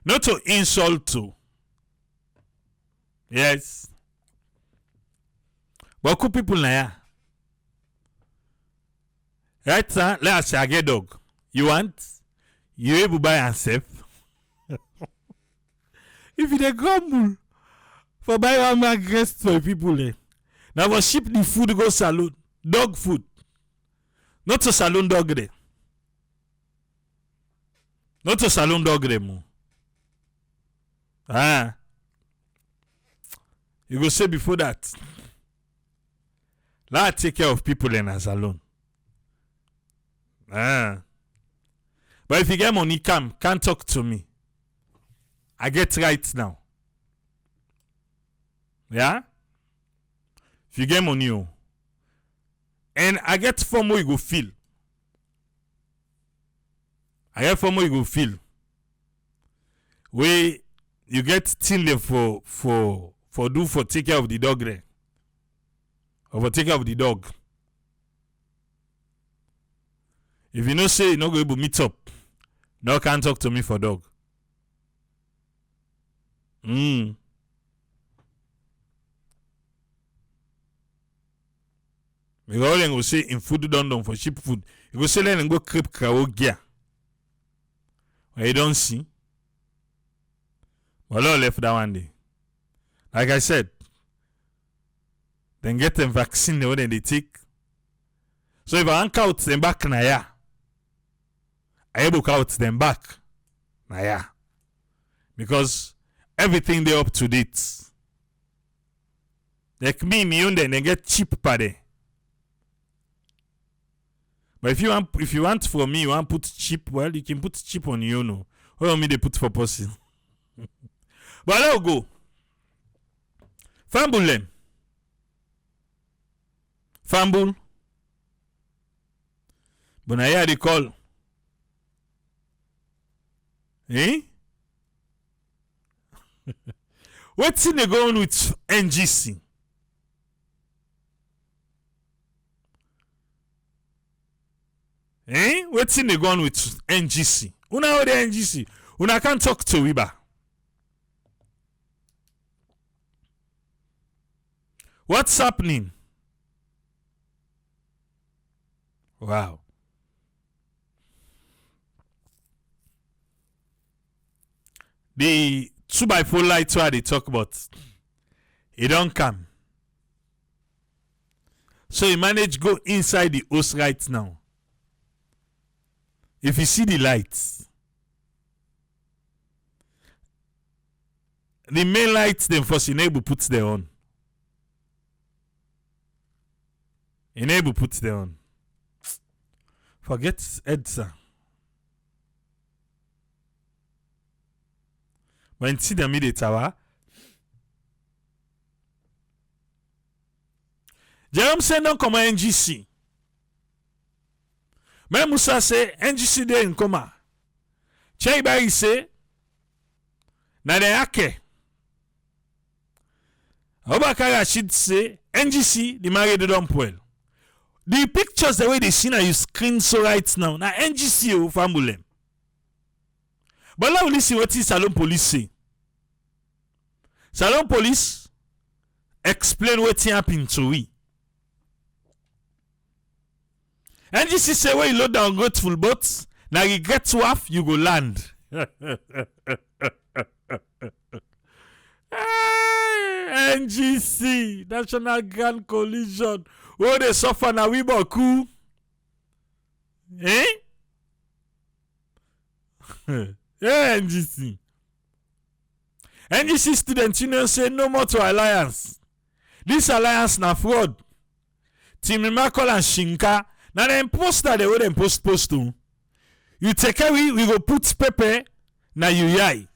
Not to insult to. Yes. But cool people now. Right, sir? Let's say I get dog. You want? You able buy and save? If you dey grumble for buy one mark rest for people, now for ship the food go salon. Dog food. Not to salon dog day. Not to salon dog day, mo. You go say before that. Let take care of people in a salon. But if you get money, can't talk to me. I get right now. Yeah? If you get money, oh. And I get from where you go feel. I get from where you go feel. Where you get till for take care of the dog there. Or for take care of the dog. If you know say you no go able meet up, no can't talk to me for dog. Because all them go say in food done for cheap food. You go say them go creep krawo gear. Well, you don't see. But all left that one day. Like I said, then get them vaccine the way they take. So if I count them back na ya, I able count them back na ya. Because everything they up to date. Like me own then they get cheap per day. But if you want from me, you want put cheap, well, you can put cheap on you, no. What do you mean they put for person? But let's go. Fumble them. Fumble. But now here they call. What's in the going with NGC? What's in the going with NGC? Una know the NGC. Una can't talk to Wiba. What's happening? Wow. The 2x4 lights where they talk about, it don't come. So you manage go inside the house right now. If you see the lights, the main lights then first enable puts there on. Enable puts there on. Forget Edsa. When see the mid tower, Jerome say non comme NGC. Même Moussa say NGC de in coma. Chey ba say na de ake. Obakara Rashid say NGC the married the dump-well. The pictures the way they see na you screen so right now. Na NGC o family. But now we listen what is Salon Police say. Salon Police explain what happened to we. NGC say when you load down grateful boats, now you get wharf, you go land. NGC, National Grand Coalition. Oh, they suffer na we boku. Yeah, NGC. NGC Student Union say no more to alliance. This alliance na fraud. Team Michael and Shinka. Now the imposter they would post to. You take away, we go put paper na you yai.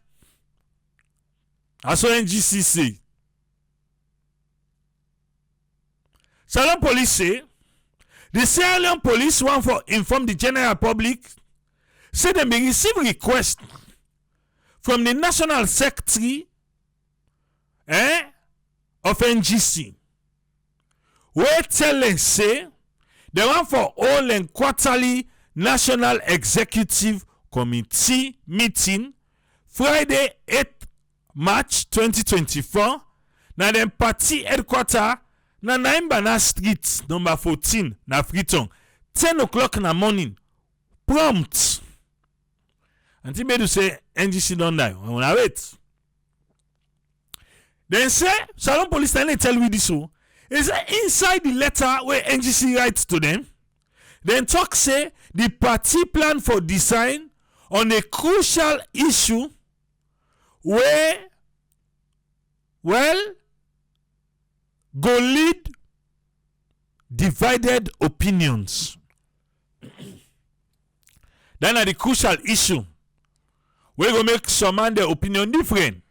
That's what NGC say. Salon Police say the Sierra Leone police want for inform the general public. Say they may receive request from the National Secretary of NGC. Where tell them say they want for all and quarterly National Executive Committee meeting Friday 8 March 2024 na dem party headquarter na Naimbana Street number 14 na Freetown 10 o'clock na morning prompt. Until Medu say NGC don't die. I wanna wait. Then say Salon Police tell we this so. Is inside the letter where NGC writes to them. Then talk say the party plan for design on a crucial issue where go lead divided opinions. Then at the crucial issue we go make some man their opinion different,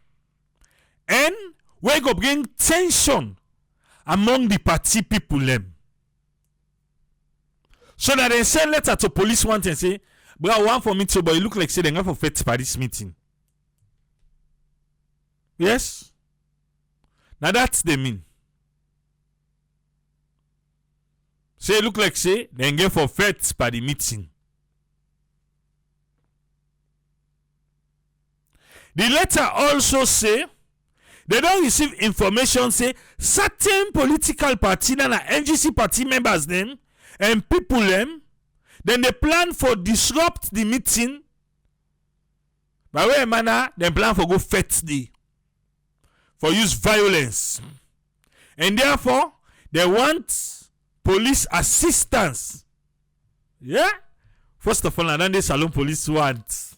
and we go bring tension among the party people them. So that they send letter to police one and say, bro, one for me too, but it look like say they have for fit for this meeting. Yes? Now that's the mean. Say look like say they get for fit for the meeting. The letter also say they don't receive information say certain political party and NGC party members them and people them, then they plan for disrupt the meeting. By way manner, they plan for go fet day for use violence, and therefore they want police assistance. Yeah. First of all, I don't the Salon Police want.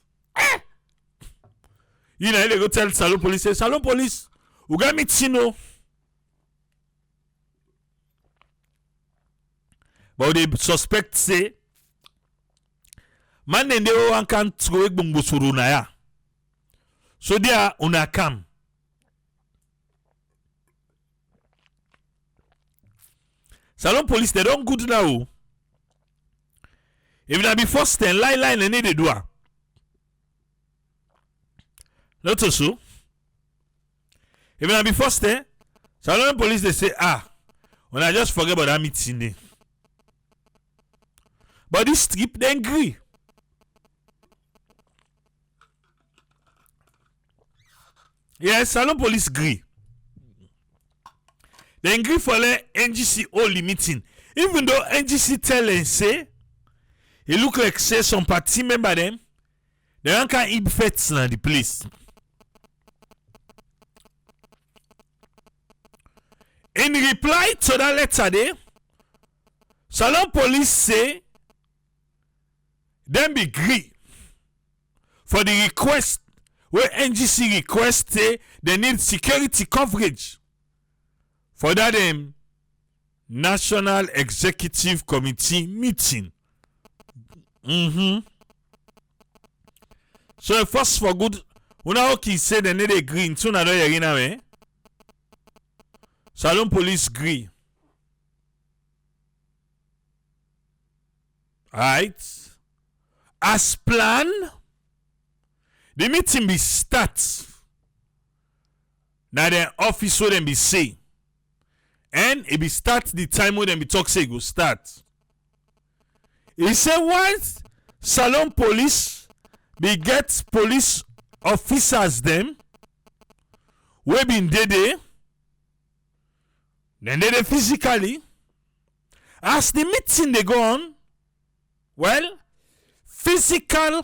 You know, they go tell Salon Police, say, Salon Police, we got meeting, no. But they suspect, say, man, and they one can't go bumbo surunaya. So they are una come. Salon Police, they don't good now. If they be first, then line and they do. Not so. Even I be first there, Salon Police they say, when I just forget about that meeting there. But this trip they agree. Yes, Salon Police agree. They agree for the NGC only meeting. Even though NGC tell and say, it look like say some party member them, they don't can eat fets in the place. In reply to that letter there, Salon Police say them be agree for the request where NGC request say they need security coverage for that National Executive Committee meeting. So first for good, when I say they need agree into another arena, Salon Police agree. Alright. As planned, the meeting be start. Now the office where them be say. And it be start the time where them be talk say go start. He say once Salon Police be get police officers them we been there. Then they physically, as the meeting they go on, well, physical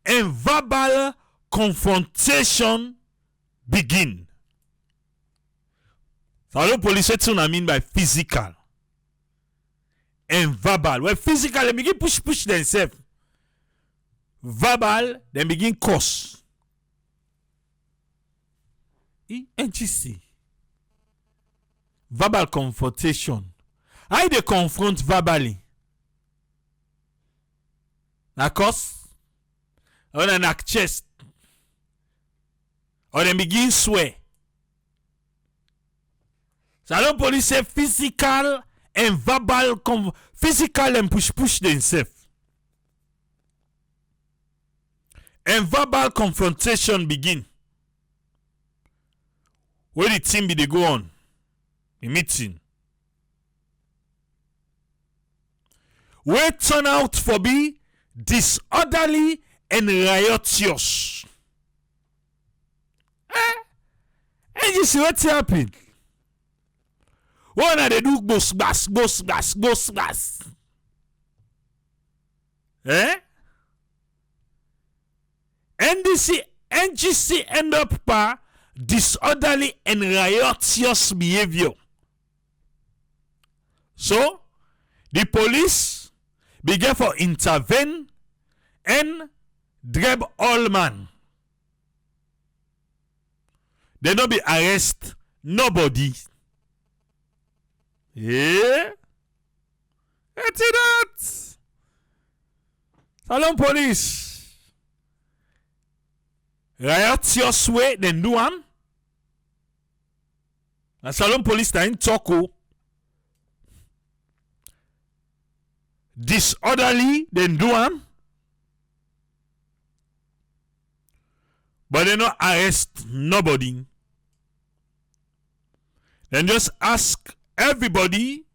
and verbal confrontation begin. So I don't police what I mean by physical and verbal. Well, physical they begin push themselves. Verbal they begin curse. NGC. Verbal confrontation. How they confront verbally? Na curse? Or na knock chest? Or they begin swear? Salon Police say physical and verbal, physical and push themselves. And verbal confrontation begin. Where the team be they go on? A meeting. Where turn out for be disorderly and riotous. And you see what happened? What are they do? Ghost gas. Eh? NGC end up by disorderly and riotous behavior. So, the police began to intervene and grab all man. They not be arrest nobody. Yeah? That's it. Salon police. Riotous way, then do one. And Salon police ta in Toko. Disorderly, then do one. But they not arrest nobody. Then just ask everybody,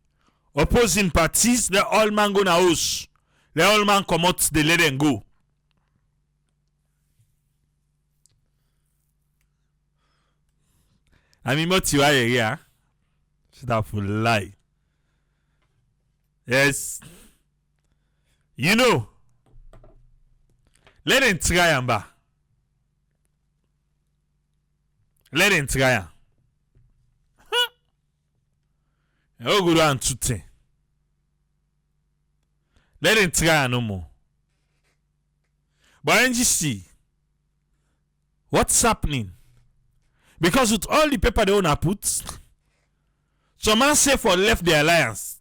opposing parties, the all man go na house. The all man come out, they let them go. I mean, what you are here? That full lie. Yes. You know. Let them try and ba. Let them try. Oh, good one to let them try no more. But NGC, what's happening? Because with all the paper they wanna put, some man say for left the alliance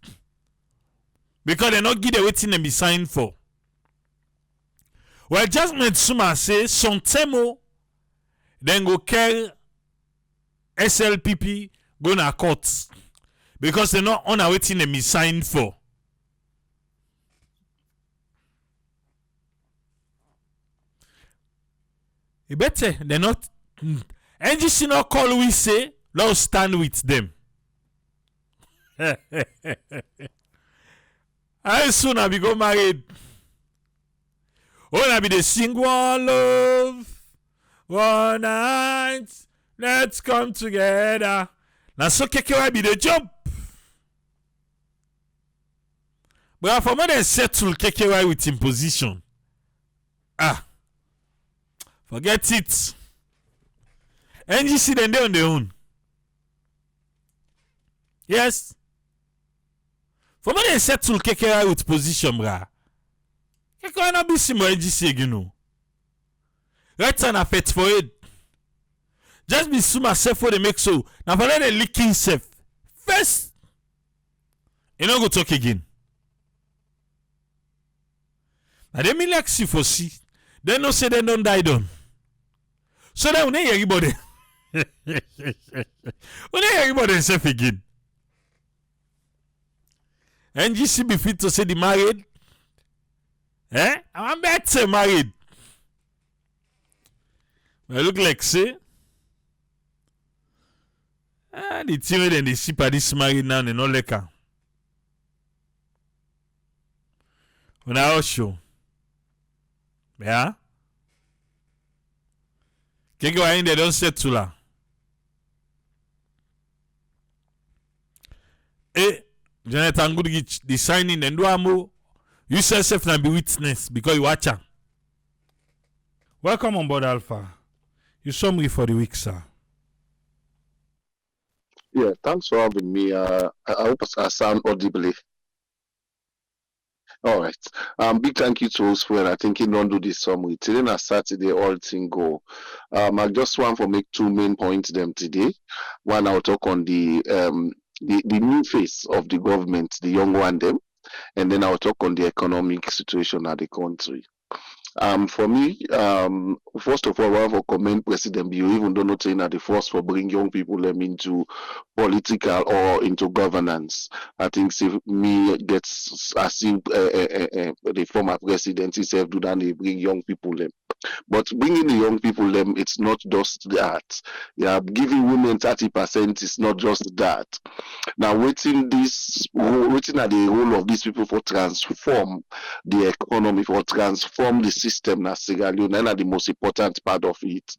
because they not give the waiting and be signed for. Well, Jasmine Suma say some temo then go carry SLPP go na court because they not on a waiting and be signed for. You better they not. NGC not call we say, let's stand with them. How soon I be go married? Oh, I be the sing one love, one night, let's come together. Now so KKY be the jump. But for more than settle KKY with imposition. Forget it. NGC then they on their own. Yes. For me they settle KKI with position, bra. KKI not be similar NGC again, no. Right and affect for it. Just be suma self for they make so. Now for them they leaking self. First, you know go talk again. Now they mean like see for see. They no say they don't die done. So then we everybody. We everybody himself again. NGC be fit to say the married. I'm better married. I look like say. The team and the ship are this married now and no liquor. When I show. Yeah? Keke wa in they don't settle la. Jonathan Goodrich, the signing and do amo. You yourself now be witness because you watch her. Welcome on board, Alpha. You summary for the week, sir. Yeah, thanks for having me. I hope I sound audibly. All right. Big thank you to Oswell. I think he don't do this summary. Today na Saturday, all thing go. I just want to make two main points them today. One, I'll talk on the new face of the government, the young one them, and then I'll talk on the economic situation at the country. For me, first of all, I want to commend President Bio, even though not saying that the force for bring young people them into political or into governance. I think if me gets as if the former presidency himself do that, they bring young people them. But bringing the young people them, it's not just that. Yeah, giving women 30% is not just that. Now, waiting at the role of these people for transform the economy, for transform the system na Sierra Leone, and the most important part of it.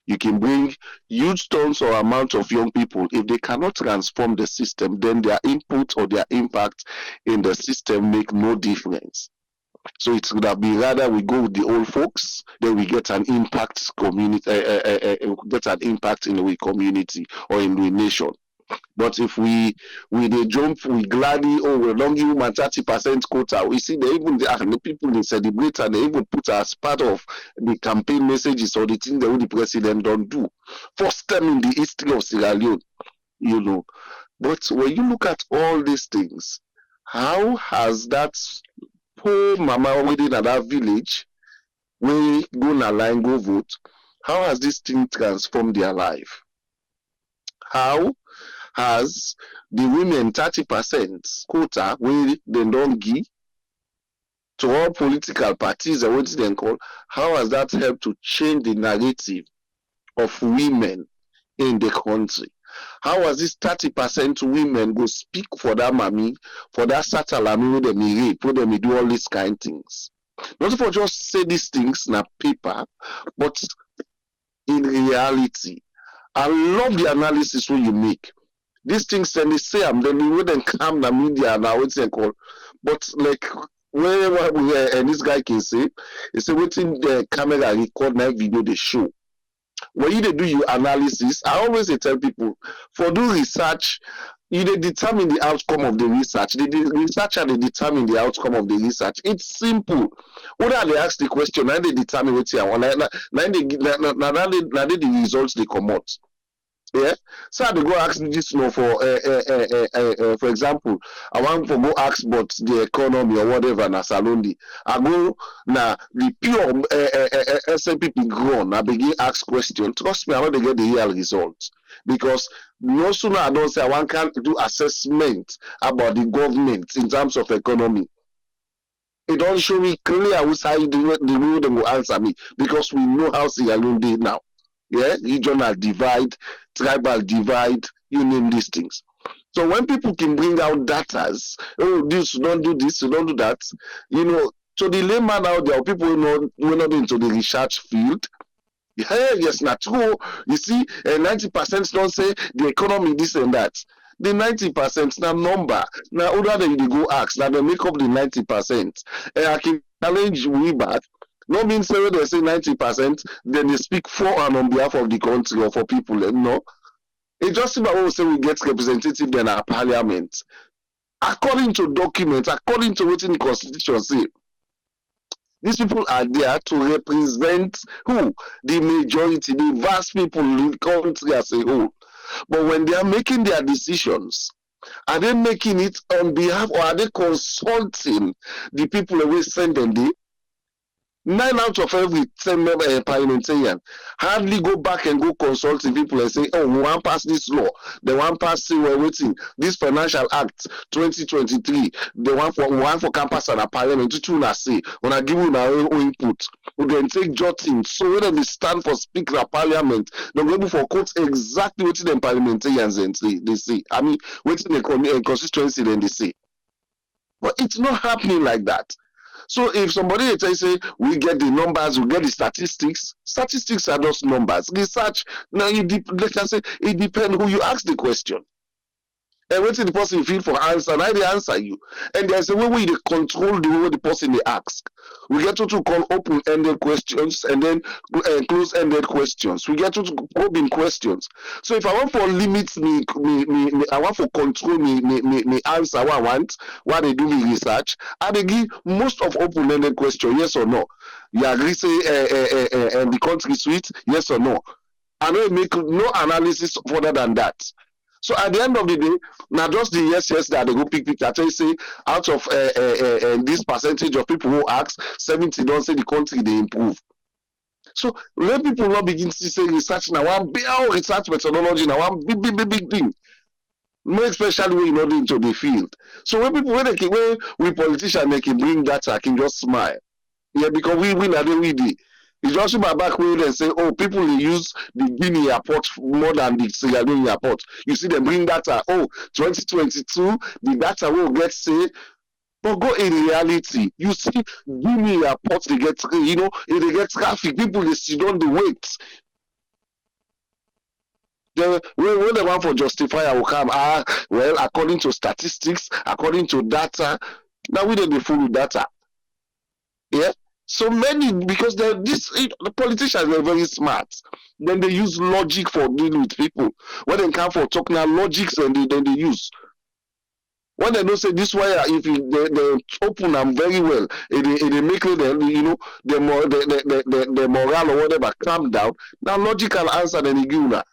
You can bring huge tons or amount of young people. If they cannot transform the system, then their input or their impact in the system make no difference. So it would have been rather we go with the old folks, then we get an impact community, get an impact in the community or in the nation. But if we they jump, we gladly, oh, we're long you 30% quota. We see they even the people they celebrate and they even put as part of the campaign messages or the thing that the president don't do. First time in the history of Sierra Leone, you know. But when you look at all these things, how has that poor mama within that village, we go na line, go vote, how has this thing transformed their life? How has the women 30% quota where they don't give to all political parties and what they call, how has that helped to change the narrative of women in the country? How has this 30% women go speak for that mommy, for that satalami where they may rape, where they may do all these kind of things? Not for just say these things na paper, but in reality. I love the analysis when you make. These things then they say them, then they wouldn't come the media now, what's they call. But like wherever we and this guy can say, he say waiting the camera record that video they show. When you do your analysis, I always tell people for do research, you determine the outcome of the research. The researcher they determine the outcome of the research. It's simple. Whether they ask the question, and they determine what you want. Now the results they come out. Yeah, so I go ask this no for example, I want to go ask about the economy or whatever na Salondi. I go na the pure SNPP grown. I begin ask questions. Trust me, I want to get the real results because no sooner I don't say I want can do assessment about the government in terms of economy. It don't show me clear which how the way they will answer me because we know how Sierra Leone dey now. Yeah, regional divide, tribal divide, you name these things. So when people can bring out datas, oh, this, you don't do this, you don't do that, you know, so the layman out there, people who not into the research field, yeah, yes, not true. You see, 90% don't say the economy, this and that. The 90% now number. Now, other than they go ask, now they make up the 90%. And I can challenge we back. No means say they say 90%, then they speak for and on behalf of the country or for people. No. It just about what we say we get representative then our parliament. According to documents, according to what the constitution say, these people are there to represent who? The majority, the vast people in the country as a whole. But when they are making their decisions, are they making it on behalf or are they consulting the people who will send them there? 9 out of every 10 member parliamentarian hardly go back and go consult the people and say, oh, we want pass this law, they want pass say we're waiting this financial act 2023, they want for campus and a parliament to say when I give you our own input, we then take jotting. So when they stand for speaker of parliament, they're going for quote exactly what the parliamentarians and they say. I mean, waiting the constituency then they say. But it's not happening like that. So if somebody say we get the numbers, we get the statistics are just numbers. Research now like I say, it depends who you ask the question. And waiting the person feel for answer, and they answer you. And there's a way we control the way the person they ask. We get to call open-ended questions and then close-ended questions. We get to probing questions. So if I want for limits me I want for control me answer what I want, what they do me research, I they give most of open-ended questions, yes or no. You agree say the country suite, yes or no. I don't make no analysis further than that. So at the end of the day, not just the yes that they go pick. I tell you, say out of this percentage of people who ask, 70 don't say the country they improve. So when people not begin to say research now, one big research methodology now, one big thing. More especially when you're not into the field. So when we politicians they can bring data, I can just smile. Yeah, because we win at the we did. It's just my back way and say, oh, people use the Guinea airport more than the Sierra Leone airport. You see them bring data. Oh, 2022, the data will get say But go in reality, you see, give me a pot they get, you know, if they get traffic, people they sit on the wait. When the one for justifier will come, well, according to statistics, according to data, now we don't follow data. Yeah. So many, because the politicians are very smart. Then they use logic for dealing with people. When they come for talk now, logics and then they use. When they don't say this way, if they open them very well, they make it, you know, the moral or whatever calm down. Now logical answer then you give now.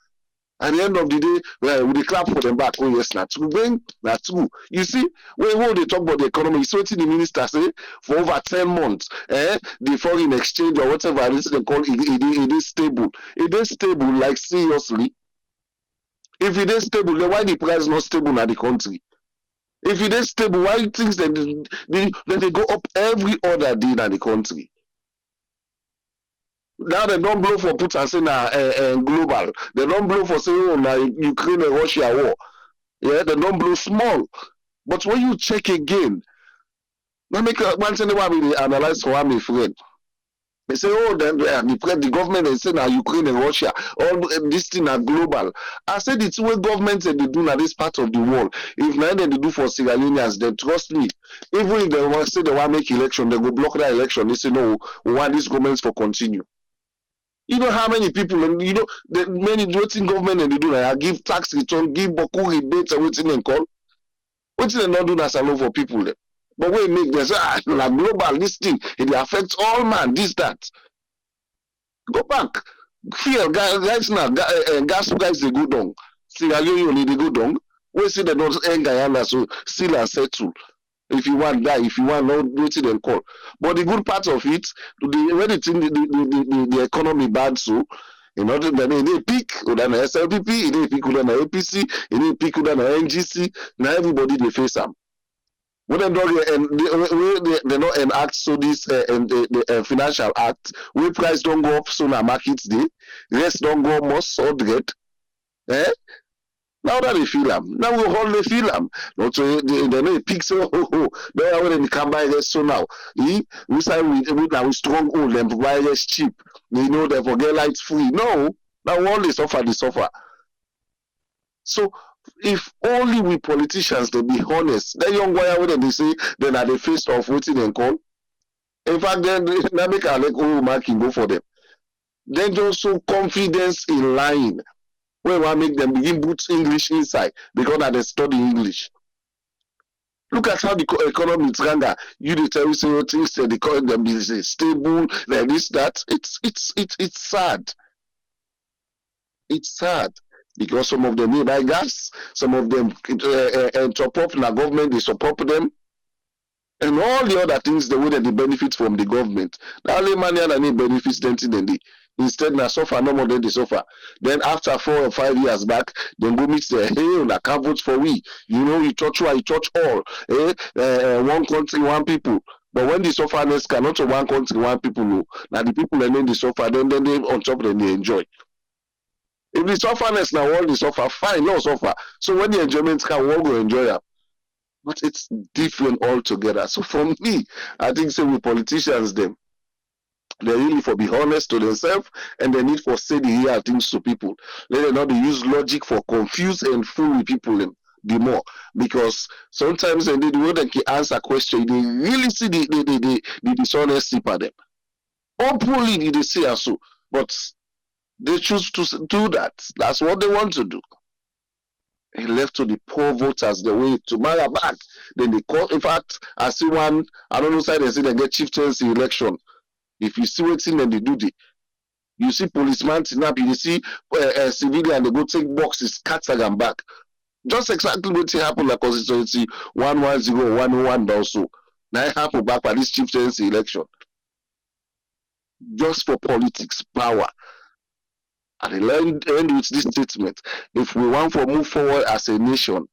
At the end of the day, well, we clap for them back. Oh yes, not true. Then that's true. You see, when they talk about the economy, it's what the minister say for over 10 months. The foreign exchange or whatever it is they call it is stable. It is stable, like seriously. If it is stable, then why the price not stable in the country? If it is stable, why things that they go up every other day in the country? Now they don't blow for put and say global. They don't blow for say Ukraine and Russia war. Yeah, they don't blow small. But when you check again, now make one thing why we analyze for my friend. They say, oh, then the government they say now Ukraine and Russia, all this thing are global. I said it's what governments they do now this part of the world. If now they do for Sierra Leoneans, then trust me, even if they want say they want make election, they go block that election. They say no, we want these governments for continue. You know how many people, and you know, the many voting government and they do that, give tax return, give boku rebates, and waiting and call. What's they not do as a law for people then? But when make them say, like global, this thing, it affects all man, this, that. Go back. Here, guys now, gas price they go down. Sierra Leone they go down. We see the North End Guyana, so still and settle. If you want die, if you want not waiting and call. But the good part of it, when the economy bad, so you know then they pick with an SLPP, they pick with an APC, they pick with an NGC. Now everybody they face them. When they don't they not enact so this the financial act, where price don't go up so now markets day, rest don't go most so great. Now that they feel them, now we hold they feel them. Not so they know pick so they are when they can buy this so now. We say we now strong hold them buy this cheap. They know they forget lights free. No, now all they suffer. So if only we politicians to be honest, that young boy when they say then at the face of waiting and call. In fact, then they make a like marking go for them. Then just so confidence in lying. When we make them begin put English inside because they study English. Look at how the economy is running. You they tell you say things the economy is stable, like this, that. It's sad. It's sad. Because some of them need buy gas, some of them top up in the government, they support them, and all the other things, the way that they benefit from the government. The only money that they benefits them till they instead now suffer no more than they suffer. Then after 4 or 5 years back, then go meet the hey, I can't vote for we. You know, you touch all. One country, one people. But when the sufferness cannot to one country, one people know. Now the people and then they suffer, then they on top then they enjoy. If the sufferness now all the suffer, fine, no suffer. So when the enjoyment can, we all go enjoy it. But it's different altogether. So for me, I think say with politicians them, they really for be honest to themselves and they need for say the real things to people. Let them not use logic for confuse and fool the people them the more. Because sometimes when they do they can answer question, they really see the dishonesty by them. Openly they say so, but they choose to do that. That's what they want to do. He left to the poor voters the way to marry back. Then they call. In fact, I see one. I don't know side they say they get chieftains in election. If you see what's in, then they do the. You see policemen up. You see civilian. They go take boxes, scatter them back. Just exactly what happened like constituency 110 101 also. Now it happened back by this chieftains election. Just for politics, power. And they end with this statement. If we want to move forward as a nation,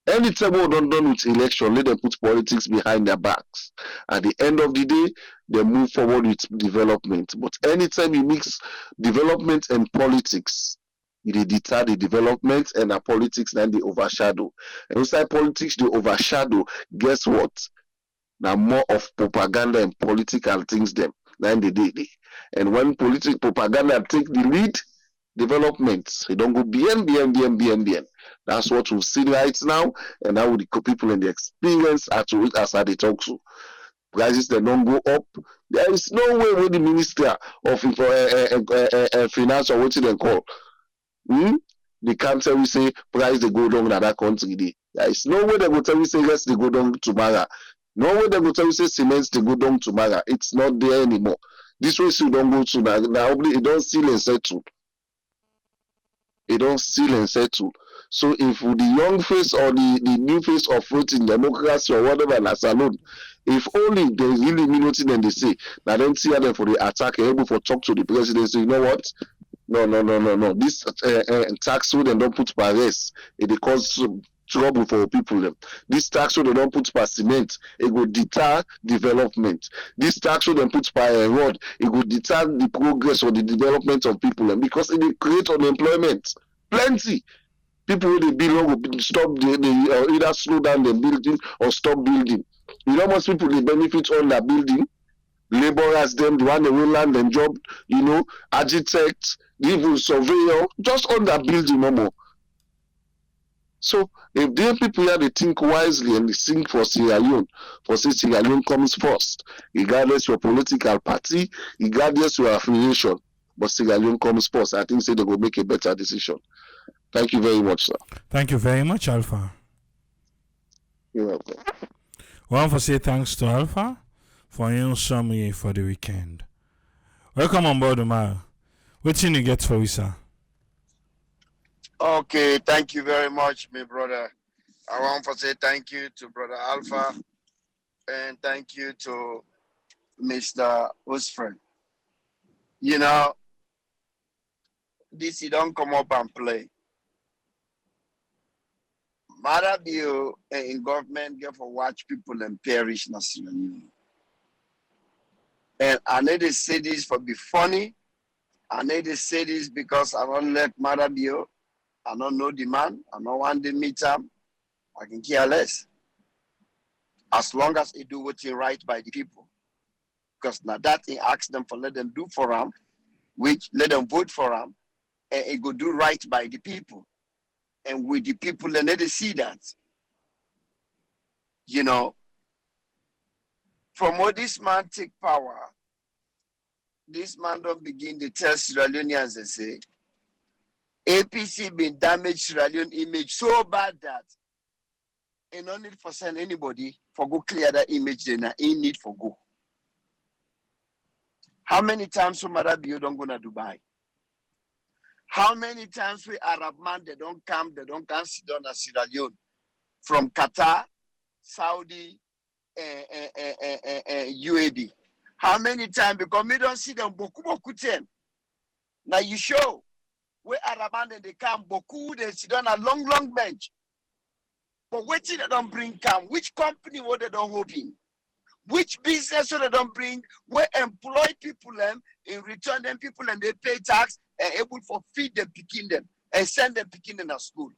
anytime we don't done with election, let them put politics behind their backs. At the end of the day, they move forward with development. But anytime you mix development and politics, it deter the development and the politics then they overshadow. And inside politics, they overshadow. Guess what? Now more of propaganda and political things them than they did. And when political propaganda take the lead, developments they don't go bien. That's what we've seen right now, and now with the people and the experience as they talk to. Prices they don't go up. There is no way where the minister of finance or what they call. Hmm? They can't tell you say price they go down in that country. There is no way they go tell you say yes they go down tomorrow. No way they go tell you say cement they go down tomorrow. It's not there anymore. This way still don't go to now. It don't seal and settle. It don't seal and settle. So if the young face or the new face of voting democracy or whatever that's alone, if only they really mean what then they say, now then see them for the attack, able for talk to the president. So you know what? No. This tax so they don't put per rest, it cause trouble for people. Them. This tax so they don't put per cement, it will deter development. This tax so they put per road, it will deter the progress or the development of people. Them, because it will create unemployment. Plenty. People who they build will stop they either slow down the building or stop building. You know most people they benefit on that building. Laborers them, the one they will land and job, architects, even surveyor, just on that building no more. So if them people here they think wisely and they think for Sierra Leone, for say Sierra Leone comes first, regardless your political party, regardless your affiliation, but Sierra Leone comes first. I think say they will make a better decision. Thank you very much, sir. Thank you very much, Alpha. You're welcome. We want to say thanks to Alpha for your summary for the weekend. Welcome on board, Omar. What you get for you, sir? Okay, thank you very much, my brother. I want to say thank you to Brother Alpha and thank you to Mr. Usfred. You know, this you don't come up and play. Matter you in government get for watch people and perish nationally. And I need to say this for be funny. I need to say this because I don't let Matter you. I don't know the man. I don't want to meet him. I can care less. As long as he do what's right by the people. Because now that he asks them for let them do for him, which let them vote for him, and he go do right by the people. And with the people, they need to see that. You know, from what this man take power, this man don't begin to tell Sierra Leoneans and say, APC been damaged Sierra Leone image so bad that it no need for send anybody for go clear that image then ain't need for go. How many times some Arab you don't go to Dubai? How many times we Arab man they don't come sit down at Sierra Leone from Qatar, Saudi, UAB? How many times? Because we don't see them boku ten. Now you show where Arab man they come boku they sit down a long bench. But what they don't bring come? Which company what they don't open? Which business so they don't bring? Where employ people them in return them people and they pay tax and able for feed them, picking them and send them picking them to school.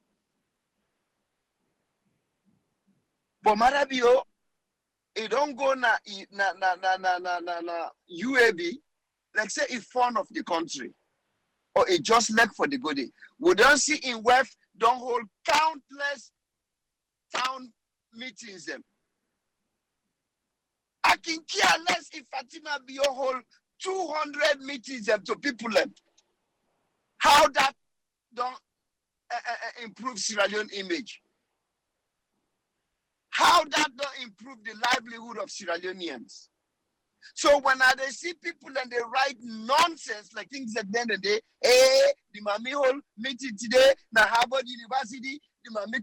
But Marabio, it don't go na UAB, like say it's fun of the country. Or it just left for the goodie. We don't see in West don't hold countless town meetings them. I can care less if Fatima Bio hold 200 meetings them to people them. How that don't improve Sierra Leone image? How that don't improve the livelihood of Sierra Leoneans? So when they see people and they write nonsense like things like the end of the day, the Mami Hall meeting today, na Harvard University, the Mami.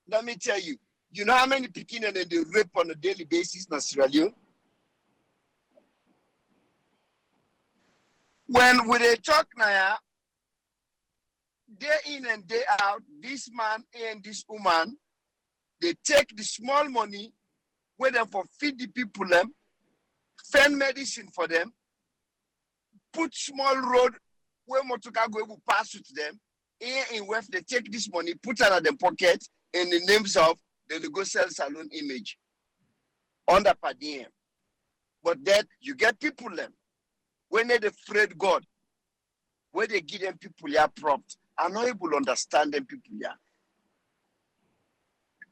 Let me tell you, you know how many Pekin and they rape on a daily basis in Sierra Leone? When they talk now, day in and day out, this man and this woman, they take the small money, where them for feed the people them, fend medicine for them, put small road where motoka go will pass with them. Here in West, they take this money, put it in their pocket in the names of the go sell salon image. under per diem. But then you get people them when they afraid God, when they give them people here prompt, are not able to understand them people here.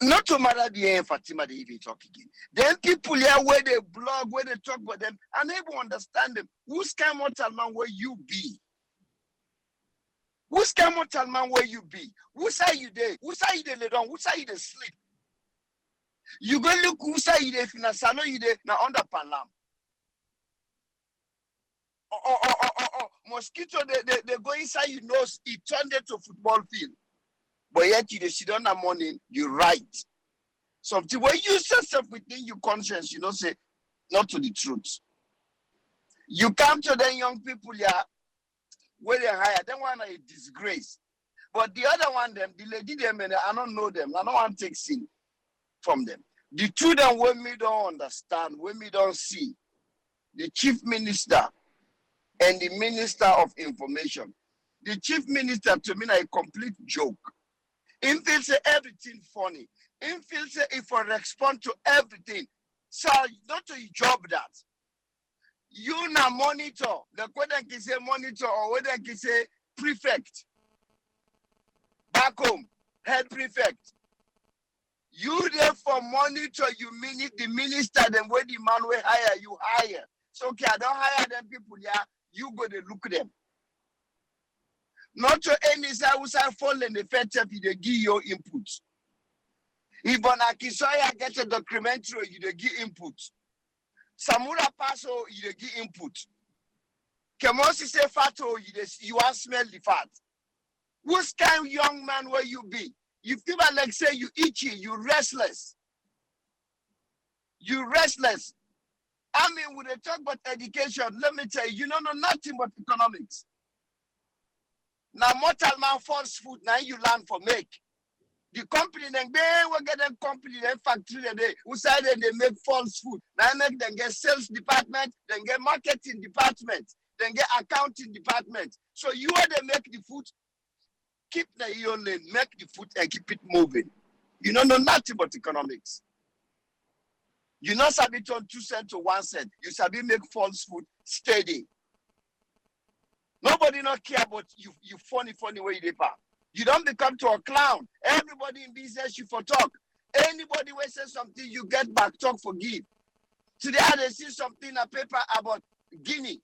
Not to matter the Fatima they even talk again. Then people here where they blog, where they talk about them, unable to understand them. Who's kind mortal man where you be? Who's kind mortal man where you be? Who say you there? Who say you there lay down? Who say you there sleep? You go look who say you there if na salon you there na under palam. Mosquito they go inside your nose, it turned it to football field. But yet you sit down that morning, you write. Something where you say stuff within your conscience, you know, say not to the truth. You come to the young people here, where they hire, them one a disgrace. But the other one, them, the lady them, and I don't know them. I don't want to take sin from them. The two them when me don't understand, when me don't see, the chief minister and the minister of information. The chief minister to me is a complete joke. He feels say everything funny. He feels say if I respond to everything, so not to job that. You na monitor, the whether can say monitor or whether can say prefect. Back home, head prefect. You there for monitor, you mean the minister, then where the man will hire, you hire. So okay, I don't hire them people here, you go to look them. Not to any side who say fall in the first step, you give your input. If on Akisoya get a documentary, you give input. Samura Paso, you give input. Kemosi say fato, you want smell the fat. Who's kind of young man where you be? You feel like say you itchy, you restless. You restless. I mean, when they talk about education, let me tell you, you don't know nothing but economics. Now, mortal man false food, now you learn for make. The company, then they will get them company, then factory, they who say they make false food. Now make them get sales department, then get marketing department, then get accounting department. So you are they make the food, keep the your lane, make the food and keep it moving. You don't know nothing but economics. You not sabi turn 2 cents to 1 cent. You sabi make false food steady. Nobody not care about you funny way they pay. You don't become to a clown. Everybody in business you for talk. Anybody will say something, you get back talk for give. Today they see something in a paper about Guinea.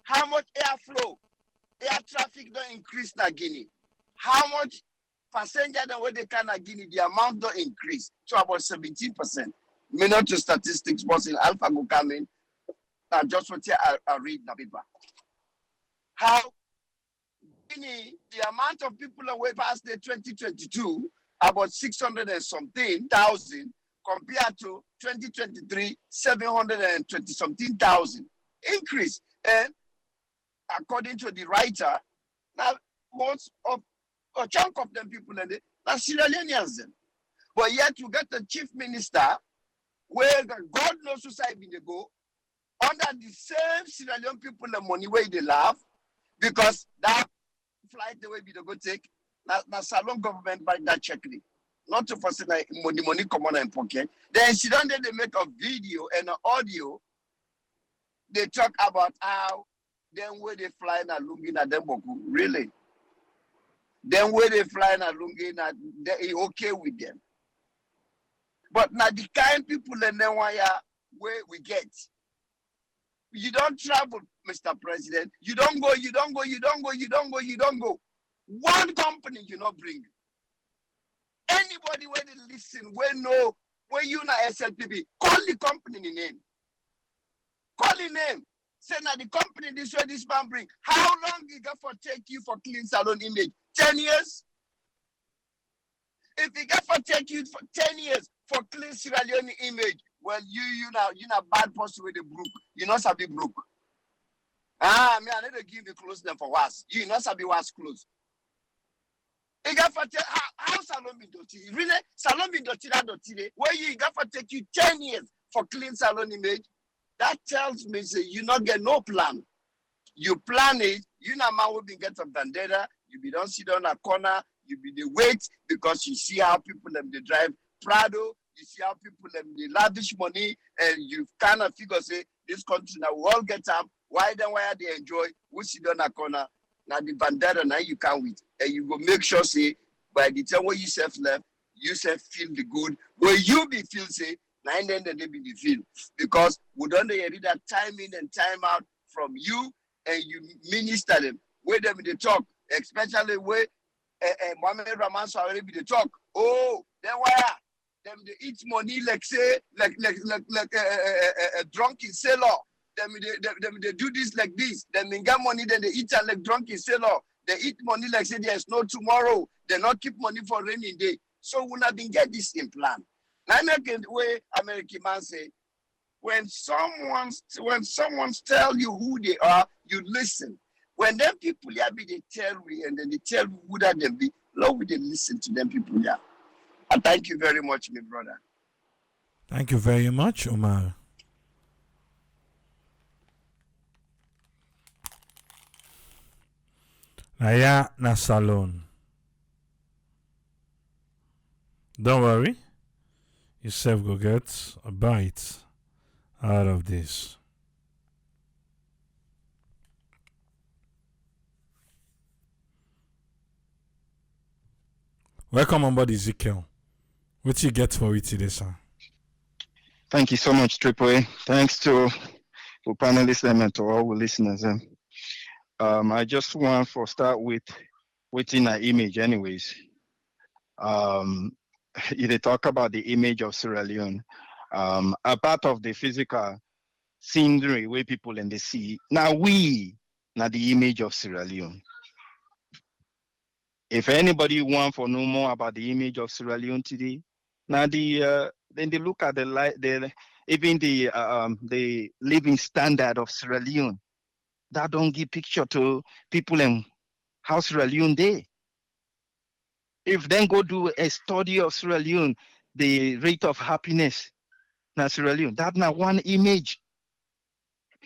How much airflow, air traffic don't increase na Guinea. How much passenger than what they can at Guinea, the amount don't increase to about 17%. May not to statistics, but in Alpha go come in. And just what I read in the paper. How Guinea, the amount of people away past the 2022, about 600 and something thousand, compared to 2023, 720 something thousand increase. And according to the writer, now most of a chunk of them people and are Sierra Leoneans then. But yet you get the chief minister where God knows who side they go under the same Sierra Leone people the money where they laugh because that flight the way they go take na salon government by that check it. Not to force the money come on in pocket. Then she don't they make a video and an audio. They talk about how then where they fly na lungi na Demboku. Really? Then where they fly na lungi na they okay with them. But now the kind people in the where we get. You don't travel, Mr. President. You don't go. One company you not bring. Anybody where they listen, where you na SLPB, call the company name. Call the name. Say now the company this way this man bring. How long it got for take you for clean salon image? 10 years? If it got for take you for 10 years for clean Sierra Leone image, well, you not bad person with the brook. You not sabi brook. Me I need to give you close them for was. You not sabi was close. It got for how salon be dirty. Really, salon be dirty that dirty. Where you got for take you 10 years for clean salon image. That tells me say you not get no plan. You plan it. You know man will be get a vendetta. You be don't sit on a corner. You be the wait because you see how people them they drive Prado. You see how people they lavish money, and you kind of figure say this country now we all get up. Why they enjoy? We sit on a corner. Now the bandana now you can with, and you go make sure say by the time when you self left, you self feel the good. When you be feel say, now and then they be the feel because we don't read that time in and time out from you, and you minister them. Where them they talk, especially where Mohammed Ramanso already be the talk. Oh, then why? Them they eat money like say like a drunken sailor. Them they do this like this. Them they get money, then they eat like drunken sailor. They eat money like say there's no tomorrow. They not keep money for rainy day. So we not been get this in plan. Now American way American man say when someone tell you who they are, you listen. When them people here be they tell me and then they tell me who that them be, Lord, we they listen to them people here. And thank you very much, my brother. Thank you very much, Omar. Naya na salon. Don't worry. Yourself go get a bite out of this. Welcome on board, Ezekiel. What you get for it today, sir? Thank you so much, Triple A. Thanks to panelists and to all the listeners. I just want to start with within our image, anyways. They talk about the image of Sierra Leone. A part of the physical scenery where people in the sea. Now the image of Sierra Leone. If anybody want to know more about the image of Sierra Leone today, now then they look at even the living standard of Sierra Leone. That don't give picture to people in how Sierra Leone they. If then go do a study of Sierra Leone, the rate of happiness na Sierra Leone, that now one image.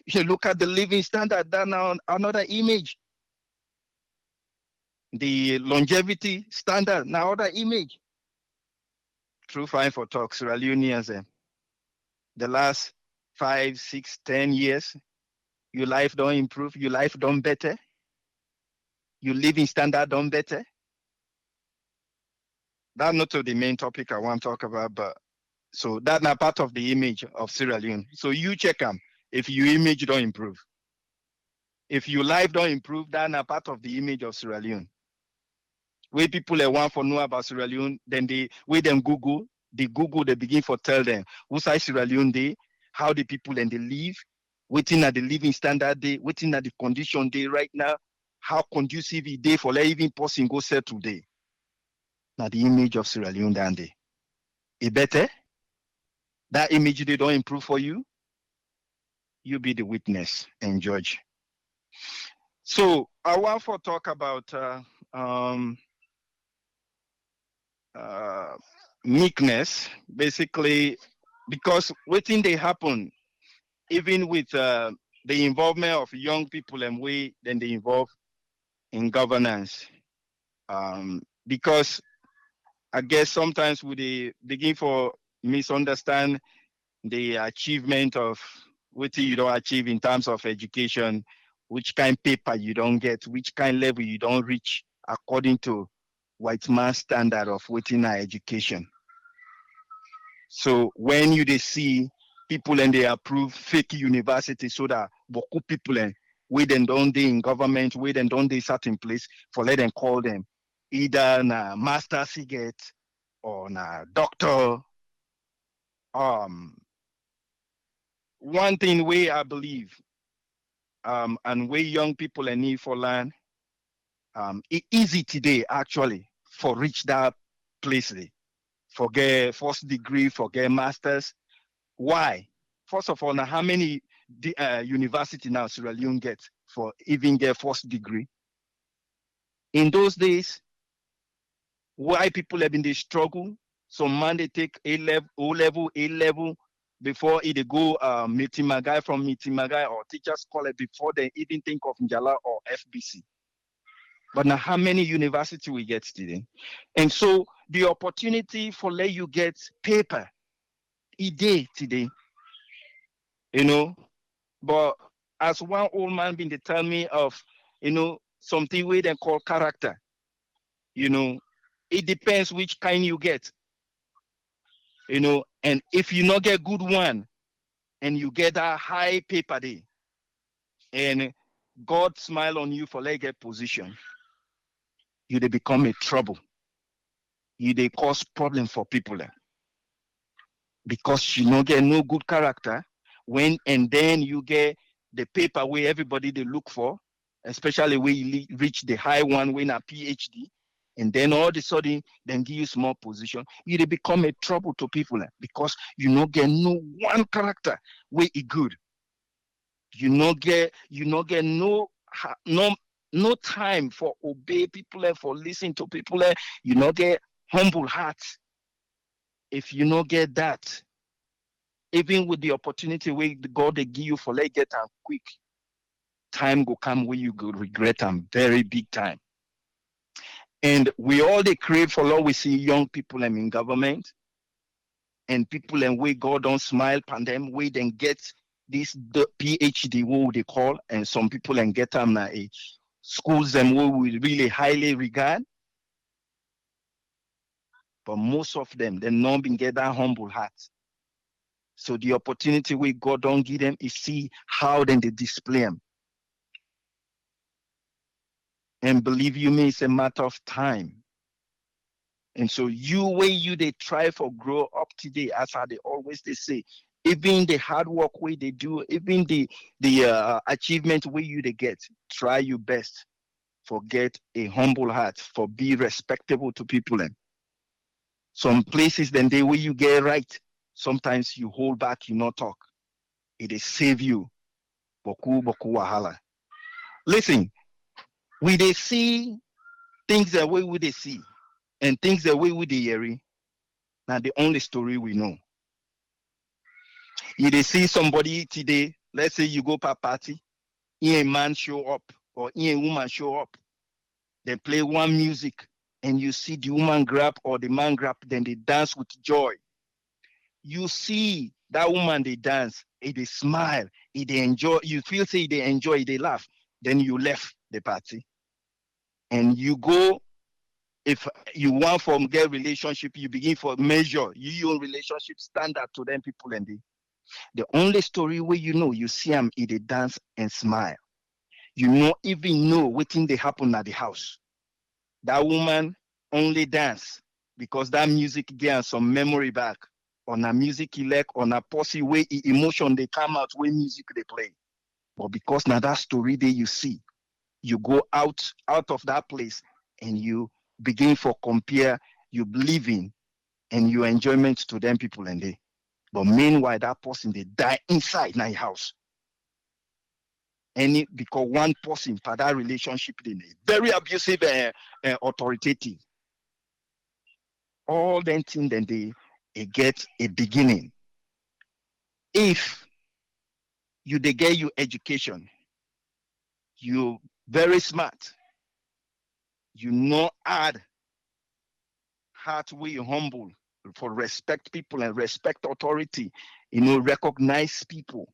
You look at the living standard, that now another image. The longevity standard, now other image. True fine for talk, Sierra Leoneans. The last 5, 6, 10 years, your life don't improve, your life don't better, your living standard don't better. That's not the main topic I want to talk about, but so that's not part of the image of Sierra Leone. So you check them if your image don't improve. If your life don't improve, that's not part of the image of Sierra Leone. Where people want to know about Sierra Leone, then they Google, they begin for tell them who's Sierra Leone they, how the people and they live, waiting at the living standard day, waiting at the condition day right now, how conducive it day for even person go settle day. Now the image of Sierra Leone than day. It better? That image they don't improve for you, you be the witness and judge. So I want to talk about meekness, basically, because waiting they happen, even with the involvement of young people and then they involve in governance. Because I guess sometimes we begin for misunderstand the achievement of what you don't achieve in terms of education, which kind of paper you don't get, which kind of level you don't reach according to white man standard of waiting education. So when they see people and they approve fake university so that beaucoup people and we then don't they in government, we then don't they certain place for let them call them either na master get or na doctor. One thing way I believe and way young people and need for learn it easy today actually for reach that place for get first degree, for get masters. Why? First of all, now how many university now Sierra Leone get for even get first degree? In those days, why people have been they struggle? Some man they take O level before they go Mitimagai from Mitimagai or teachers college before they even think of Njala or FBC. But now how many university we get today? And so the opportunity for let you get paper a day today, you know. But as one old man been to tell me of, something we then call character, you know, it depends which kind you get, and if you not get good one and you get a high paper day and God smile on you for like get position, you they become a trouble. You they cause problem for people because you not get no good character when and then you get the paper where everybody they look for, especially where you reach the high one when a PhD, and then all of a sudden then give you small position, you they become a trouble to people because you not get no one character where it good. You not get no time for obey people and for listen to people. You not get humble hearts. If you not get that, even with the opportunity where God they give you for let get them quick, time go come where you go regret them very big time. And we all they crave for Lord. We see young people in government and people and way God don't smile upon them, we then get the PhD what they call, and some people and get them now schools and what we really highly regard. But most of them, they not been get that humble heart. So the opportunity we God don't give them is see how then they display them. And believe you me, it's a matter of time. And so you they try for grow up today, as how they always they say, even the hard work way they do, even the achievement way you they get, try your best for get a humble heart, for be respectable to people. And some places then they way you get right, sometimes you hold back, you not talk. It is save you. Boku boku wahala. Listen, we they see things the way we they see, and things the way we they hear. Now the only story we know. You they see somebody today, let's say you go to a party, a man show up or a woman show up, they play one music and you see the woman grab or the man grab, then they dance with joy. You see that woman they dance, they smile, they enjoy, you feel say they enjoy, they laugh. Then you left the party and you go. If you want from get relationship, you begin for measure your own relationship standard to them people and the only story where you see them they dance and smile. You not even know what thing they happen at the house. That woman only dance because that music get some memory back. On a music elect, on a posse way emotion they come out when music they play. But because now that story there you see, you go out of that place and you begin for compare you living and your enjoyment to them people and they. But meanwhile, that person they die inside my house. And because one person for that relationship in very abusive authoritative. All them things then they get a beginning. If they get you education, you very smart, you know add heart way humble for respect people and respect authority, recognize people.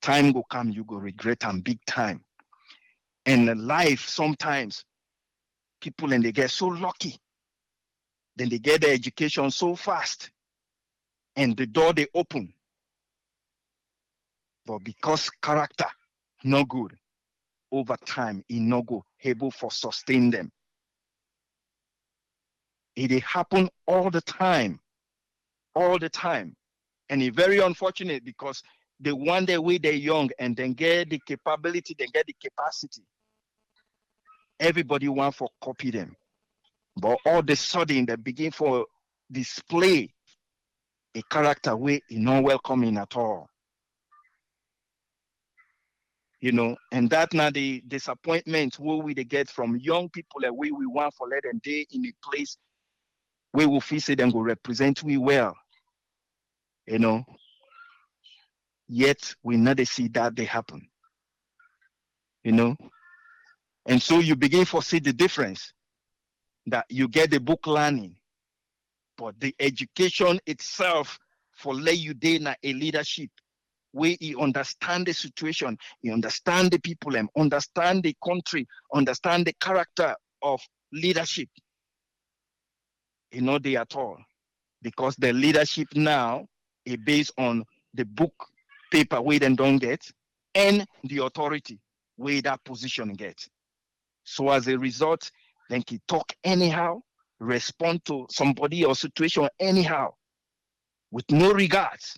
Time go come, you go regret them big time. And life sometimes people and they get so lucky, then they get their education so fast, and the door they open. But because character no good, over time it no go able for sustain them. It happen all the time, and it's very unfortunate because they one day way they're young and then get the capability, then get the capacity. Everybody want for copy them, but all of a sudden they begin for display a character way is not welcoming at all. And that now the disappointment where we they get from young people and we want for let them day in a place where we feel say them go represent we well. Yet we never see that they happen. And so you begin to see the difference that you get the book learning, but the education itself for let you dey na a leadership where he understand the situation, he understand the people, and understand the country, understand the character of leadership. You know they at all. Because the leadership now is based on the book paper where they don't get and the authority where that position gets. So as a result, then he talk anyhow, respond to somebody or situation anyhow, with no regards.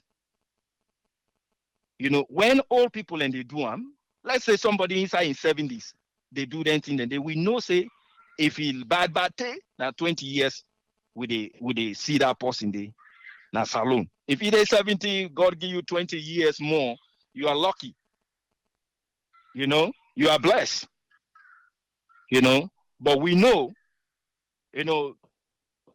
You know, when old people and they do them, let's say somebody inside in 70s, they do that thing, and they will know say if he bad day, now 20 years with they see that person there, now saloon. If he is 70, God give you 20 years more, you are lucky. You know, you are blessed. You know, but we know, you know,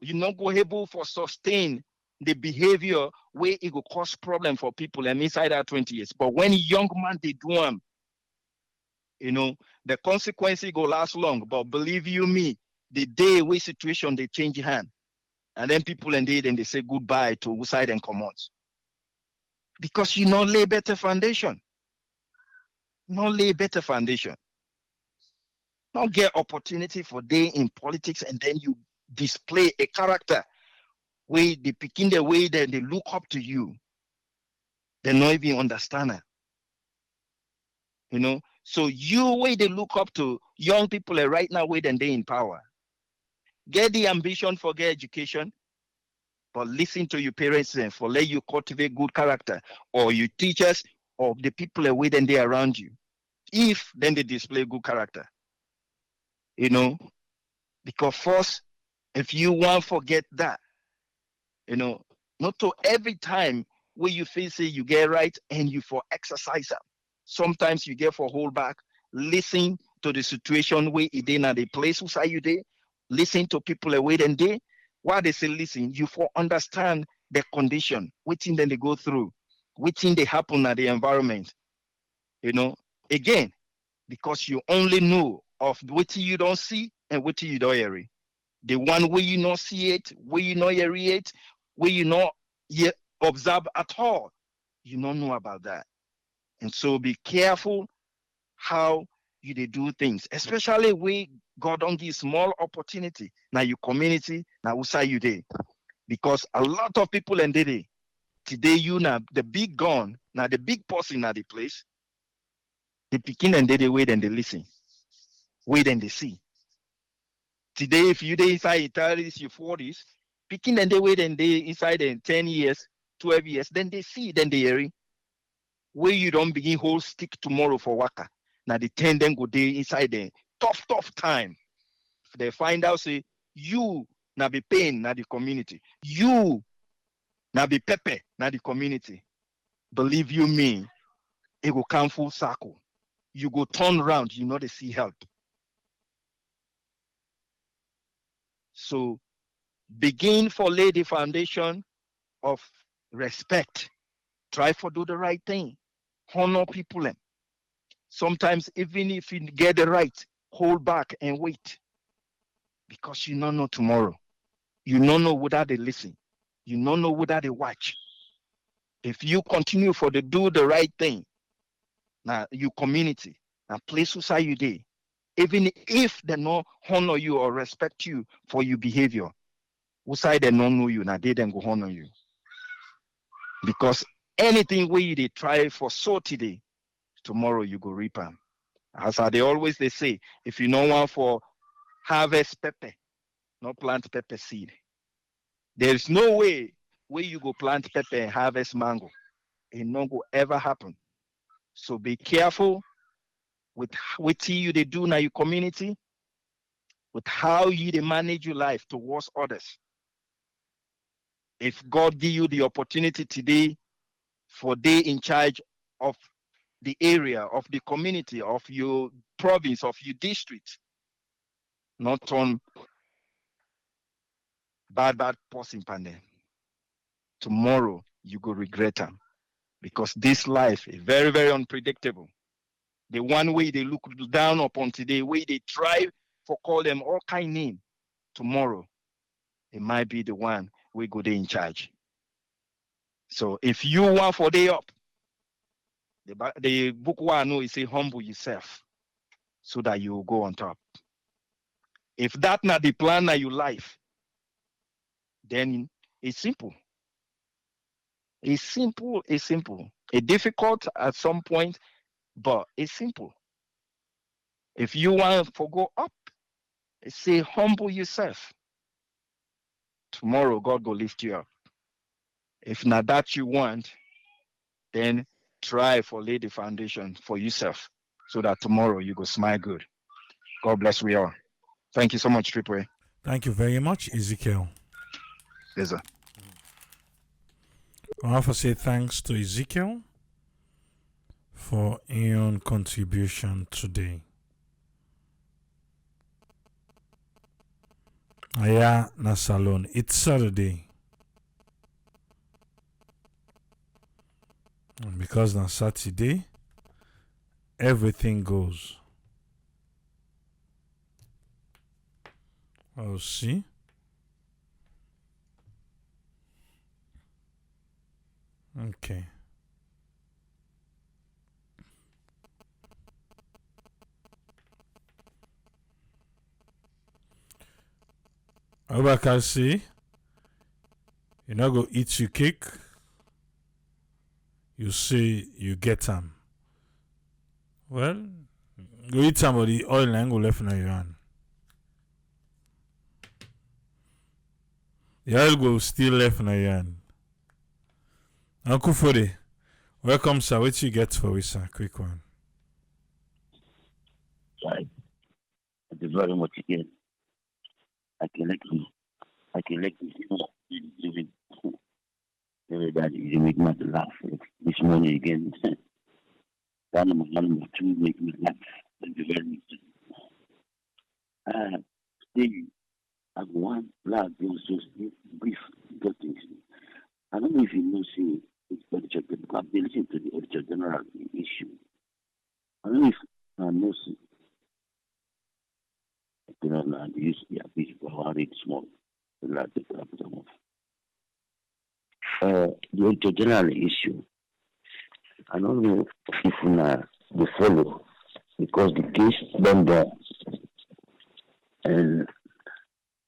you're not go able for sustain the behavior where it will cause problem for people and inside that 20 years. But when young man they do them, you know, the consequences go last long. But believe you me, the day where situation they change hand, and then people and they say goodbye to side and come out. Because you not lay better foundation. Not lay better foundation. Not get opportunity for day in politics and then you display a character where they picking the way that they look up to you. They not even understand it. You know, so you way they look up to young people right now where then they in power. Get the ambition for get education, but listen to your parents and for let you cultivate good character, or your teachers or the people away then they around you. If then they display good character. You know, because first, if you want to forget that, you know, not to every time where you feel say you get right and you for exercise them. Sometimes you get for hold back, listen to the situation where it in at the place who say you there, listen to people away then they. While they say listen, you for understand the condition, which thing then they go through, which thing they happen at the environment. You know, again, because you only know of what you don't see and what you don't hear. The one where you not see it, where you not hear it, where you not yet observe at all, you don't know about that. And so be careful how you they do things, especially where God don't give small opportunity. Now your community, now who say you there. Because a lot of people and they today you now the big gun, now the big person at the place, they begin and they wait and they listen. Wait and they see. Today, if you dey inside your 30s, your 40s, picking and they wait and they inside in 10 years, 12 years, then they see, then they hear where you don't begin hold stick tomorrow for waka. Now the 10 then go day inside the tough time. If they find out, say, you now be pain now the community. You now be pepper now the community. Believe you me, it will come full circle. You go turn around, you know they see help. So begin for lay the foundation of respect. Try for do the right thing. Honor people. Sometimes even if you get the right, hold back and wait. Because you don't know tomorrow. You don't know whether they listen. You don't know whether they watch. If you continue for the do the right thing, now your community, now place beside you there, even if they not honor you or respect you for your behavior, who side they don't know you, now they then go honor you. Because anything where you they try for so today, tomorrow you go reap them. As they always they say, if you don't want for harvest pepper, not plant pepper seed. There is no way where you go plant pepper and harvest mango. It not go ever happen. So be careful with what you they do now your community, with how you they manage your life towards others. If God give you the opportunity today for they in charge of the area, of the community, of your province, of your district, not on bad person pandem. Tomorrow you go regret them because this life is very, very unpredictable. The one way they look down upon today, way they try for call them all kind name, tomorrow it might be the one we go there in charge. So if you want for day up, the book one I know is say humble yourself so that you will go on top. If that not the plan of your life, then it's simple. It's simple. It's simple. It's difficult at some point, but it's simple. If you want to go up, say humble yourself. Tomorrow God will lift you up. If not that you want, then try for lay the foundation for yourself so that tomorrow you go smile good. God bless we all. Thank you so much, Triple. Thank you very much, Ezekiel. Yes, sir. I want to say thanks to Ezekiel for your contribution today. Aya na salon. It's Saturday. And because on Saturday, everything goes. I'll see. Okay. Abakar say, you not go eat your cake. You say you get them. Well, go eat some of the oil and go left in your hand. The oil go still left in your hand. Uncle Fode, welcome, sir. What you get for us, sir? Quick one. Thank you very much again. I can let you living. Everybody, you make me laugh. This morning again. Number two, make me laugh. Thank you very much. Still, I have one last just brief things. I don't know if you know, see, it's auditor, because I've been listening to the auditor general issue. I don't know if I know, see, I don't know, the use the abuse for how it's small. The auditor general issue. I don't know if they follow, because the case done there, and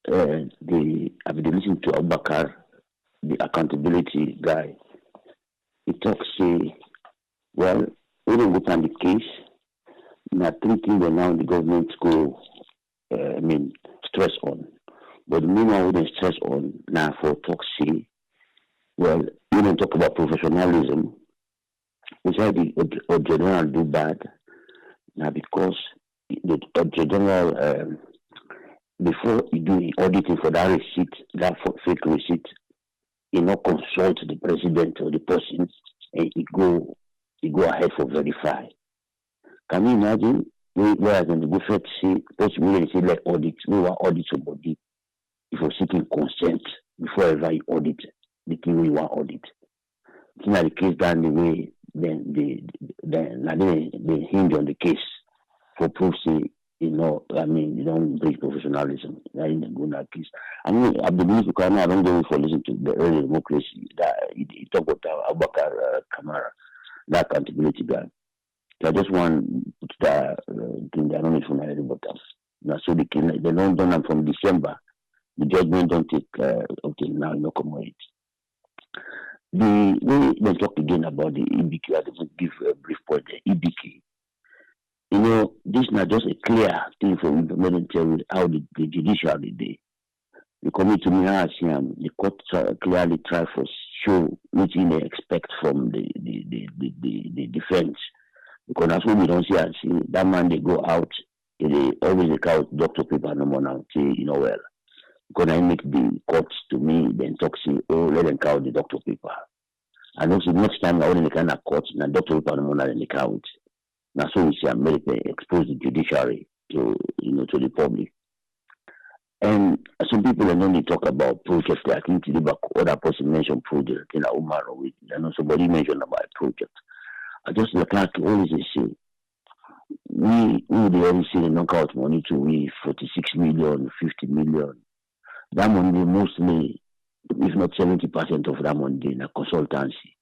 I've been listening to Abubakar, the accountability guy. He talks, say, well, we don't look at the case. Not thinking that now the government go, stress on. But the main one we don't stress on now for talks, say, well, we don't talk about professionalism. We say the general do bad now because the general before you do auditing for that receipt, that fake receipt, you not consult the president or the person, and you go ahead for verify. Can you imagine? Whereas in the buffet say, possibly say like audit, we want audit somebody before seeking consent before ever you audit the thing we want audit. It's not the case done the way then they hinge on the case for proof say, you don't break professionalism. That in the good case. I mean, I believe because I don't go for listening to the early democracy that he talk about Abubakar Kamara, that accountability guy. So I just want the thing I don't know from everybody. Now, so they don't done them from December. The judgment don't take okay now, no commodity. Let's talk again about the EBK. I just give a brief point. The EBK. You know, this is not just a clear thing for me to tell you how the judiciary did. The committee to me has the court clearly try for show what they expect from the defense. Because that's what we don't see and see. That man they go out, they always take out doctor paper no more now. Say, well. Because I make the courts to me, then talk say, oh, let them count the doctor paper. And also next time I only kind of courts and doctor paper no more than they count. Now so we see America expose the judiciary to to the public. And some people only talk about projects. I think the other person mentioned project in Umar or with somebody mentioned about a project. I just like to always say we always see the knockout money to we 46 million, 50 million. That money mostly if not 70% of that money in a consultancy.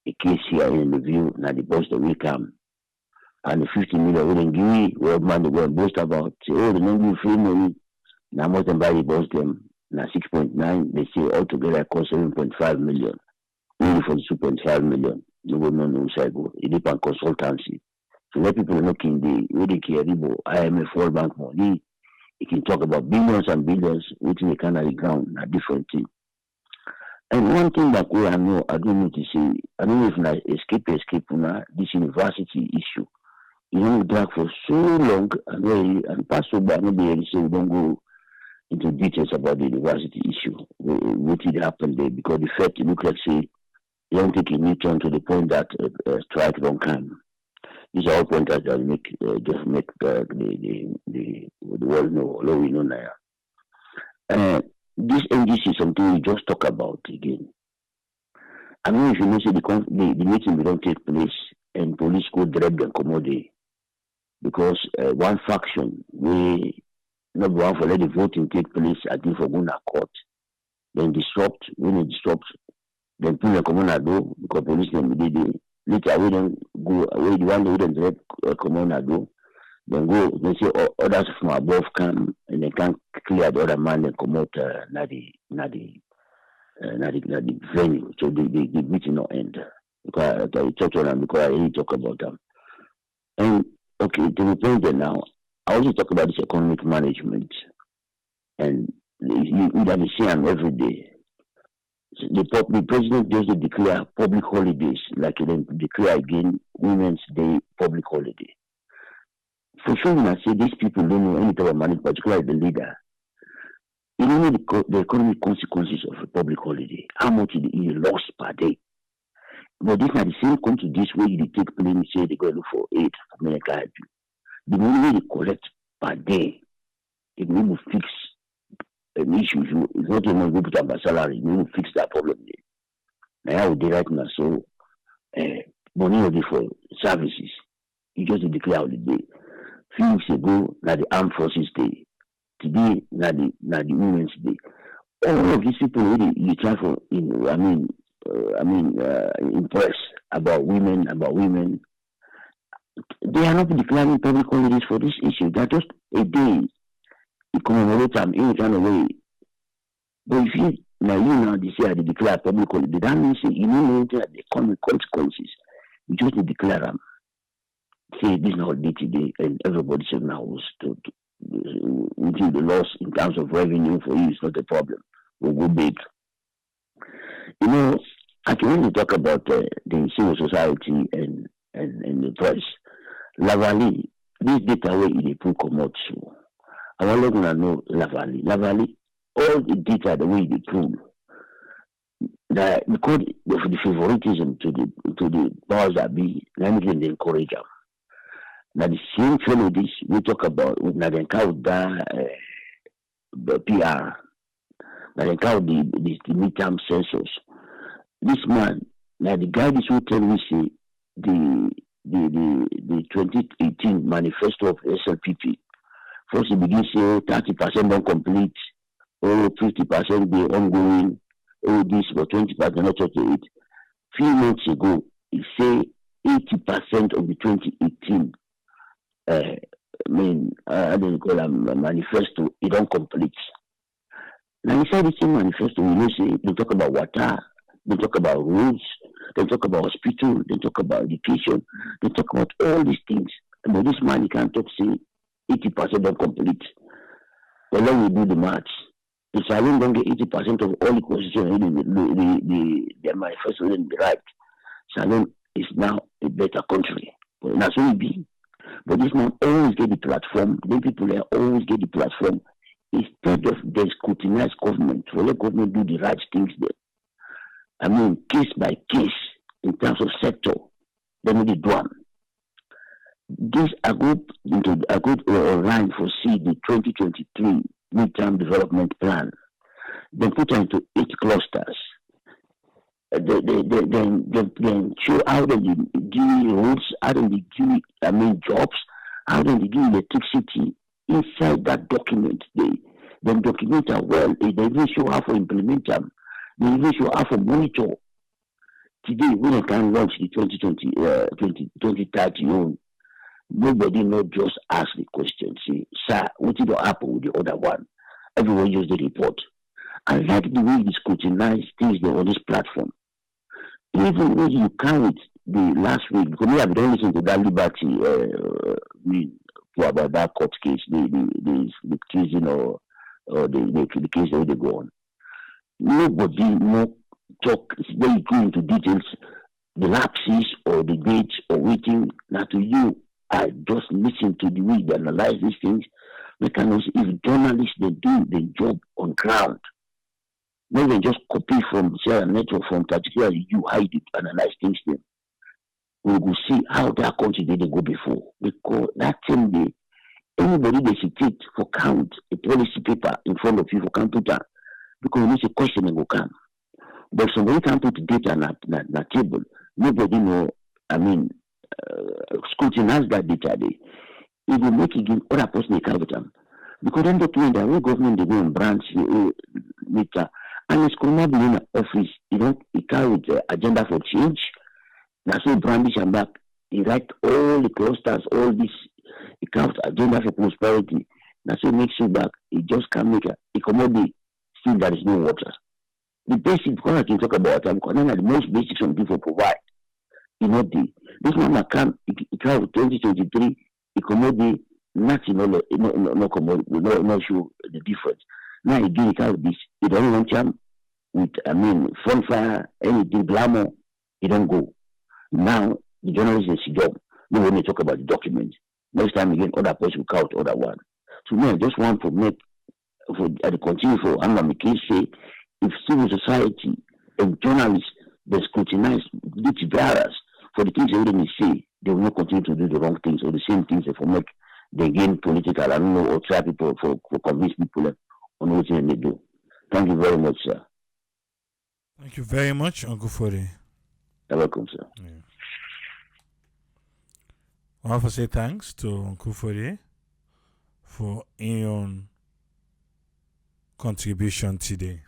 A case here in review, now the boss that will come. And the 50 million wouldn't give me what man they go and boast about. Say, oh, they don't give free money. Now most than buy boss them. Now 6.9, they say altogether it cost 7.5 million. Only for the 2.5 million. You will not know who I go. It depends on consultancy. So let people look in the way they care about IMF World Bank money. You can talk about billions and billions, which they can the ground, a different thing. And one thing that I know, I don't know to say, I don't know if I escape this university issue. You know, drag for so long, and Pastor Barnaby say we don't go into details about the university issue, what did happen there, because the fact, it looks like, say, you don't take a new turn to the point that strike don't come. These are all pointers that make just make the world know, although we know now. This NGC is something we just talk about again. I don't know if you know, say the meeting will don't take place and police go drag them commodity because one faction we not one for let the voting take place, I think for going to court, then disrupt, when they disrupt, then pull the common do because police them later we don't go away the one who don't direct common do. Then go, they say others from above come and they can't clear the other man and come out not the venue. So the meeting no end. Because I talk to them because I really talk about them. And okay, to the point that now, I also talk about this economic management. And you see them every day. The president just declare public holidays, like then declare again Women's Day public holiday. For sure, when I say these people don't know any type of money, particularly the leader, you don't know the economic consequences of a public holiday, how much he lost per day. But this is the same come to this way they take plane, say they go look for aid for America. The money they collect per day, it will fix an issue. It's not even going to put up a salary, it will fix that problem. Now, they right now, so money only for services, you just declare holiday. Few weeks ago, now the Armed Forces Day. Today, now the Women's Day. All of these people really you try for, impress about women. They are not declaring public holidays for this issue. They're just a day. You commemorate them in kind of way. But if you now they declare public holiday, that means you know the economic consequences. You just declare them. Say this is not day today, and everybody should know the loss in terms of revenue for you is not a problem. We'll go big. You know, I can only talk about the civil society and the press. Lavali, this data way they put come out. So I want to know Lavali, all the data the way they pull. That because the favoritism to the powers that be, let me encourage them. Now the same fellow this we talk about with Nadenka the PR, Nadenka the midterm census. This man, now the guy this will tell me say the 2018 manifesto of SLPP. First he begins say 30% don't complete, 50% be ongoing, this but 20% not 38. Few months ago, he say 80% of the 2018 I don't call them manifesto, it don't complete. Now inside the same manifesto, we know say they talk about water, they talk about roads, they talk about hospital, they talk about education, they talk about all these things. But this man he can't talk say 80% don't complete. But then we do the maths. The Salon don't get 80% of all the constitution the manifesto didn't be right. Salon is now a better country. But that's what it be. But this man always get the platform. Then people there always get the platform. Instead of the scrutinized government, to let government do the right things there. I mean, case by case, in terms of sector, then we do them. This I go online for see the 2023 midterm development plan. Then put them into 8 clusters. Then show how they give roads, how they give jobs, how they give electricity inside that document. They then document them well. They even show how to implement them. They even should have a monitor. Today, when they can launch the 2030 own, nobody not just ask the question, say, sir, what did happen with the other one? Everyone use the report. I like the way you scrutinize things on this platform. Even when you count the last week, because we have done listen to that Liberty about that court case, the accusing or the case that they go on. Nobody more talk when you go into details, the lapses or the dates or waiting. Now to you, I just listen to the way they analyze these things. Because if journalists they do the job on ground, when they just copy from share network from particularly you how you analyze things then we will see how that country they go before. Because that thing they anybody they should take for count a policy paper in front of you for computer because when it's a question they will come. But somebody can put data on that table. Nobody know scrutinize that data they. It will make it give other person a count them. Because then document that when government they go and branch meter and it's going to be in the office, it carry the agenda for change. That's so brandish and back. He write all the clusters, all this, it counts agenda for prosperity. That's what makes you back. It just can't make a commodity still there is no water. The basic, because I can talk about it, because then the most basic some people provide. This one can it 2023, a commodity, nothing, no commodity, no show the difference. Now again, it has this, it don't want jam with, front fire, anything, glamour, it don't go. Now, the journalist is job. No when they talk about the document. Next time again, other person will count other one. So now, I just want to make, the continue for, I'm going to say, if civil society and journalists, they scrutinize these barriers for the things they wouldn't say, they will not continue to do the wrong things or the same things they make they gain political, I don't know, or try people for convince people on what they do. Thank you very much, sir. Thank you very much, Uncle Fode. You're welcome, sir. Yeah. I want to say thanks to Uncle Fode for your contribution today.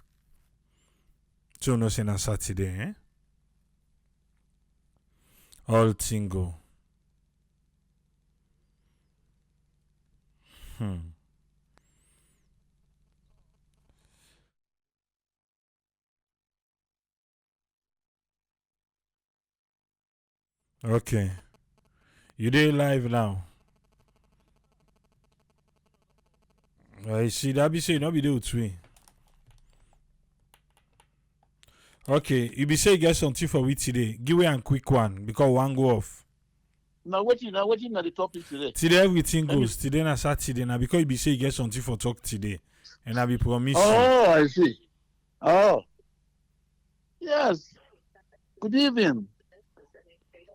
So no say na Saturday, eh? All tingo. Okay. You dey live now. I see that be say not be there with me. Okay, you be say you get something for we today. Give me a quick one because one go off. Now waiting at the topic today. Today everything goes. Today na Saturday now because you be say you get something for talk today. And I be promise you. Oh, I see. Oh. Yes. Good evening.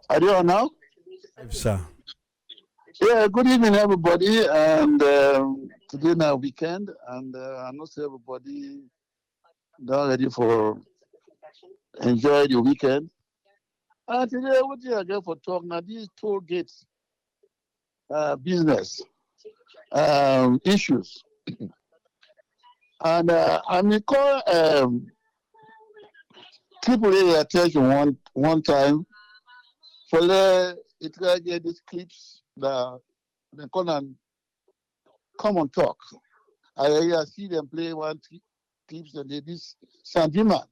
Are you on now? Yes, sir. Yeah, good evening everybody. And today now weekend and I know say everybody done ready for enjoy the weekend. And today what you are going for talk now these toll gates business issues. And I may call AAA attention one time for it try get these clips that they come on talk. I see them play one clips and they this Sandima.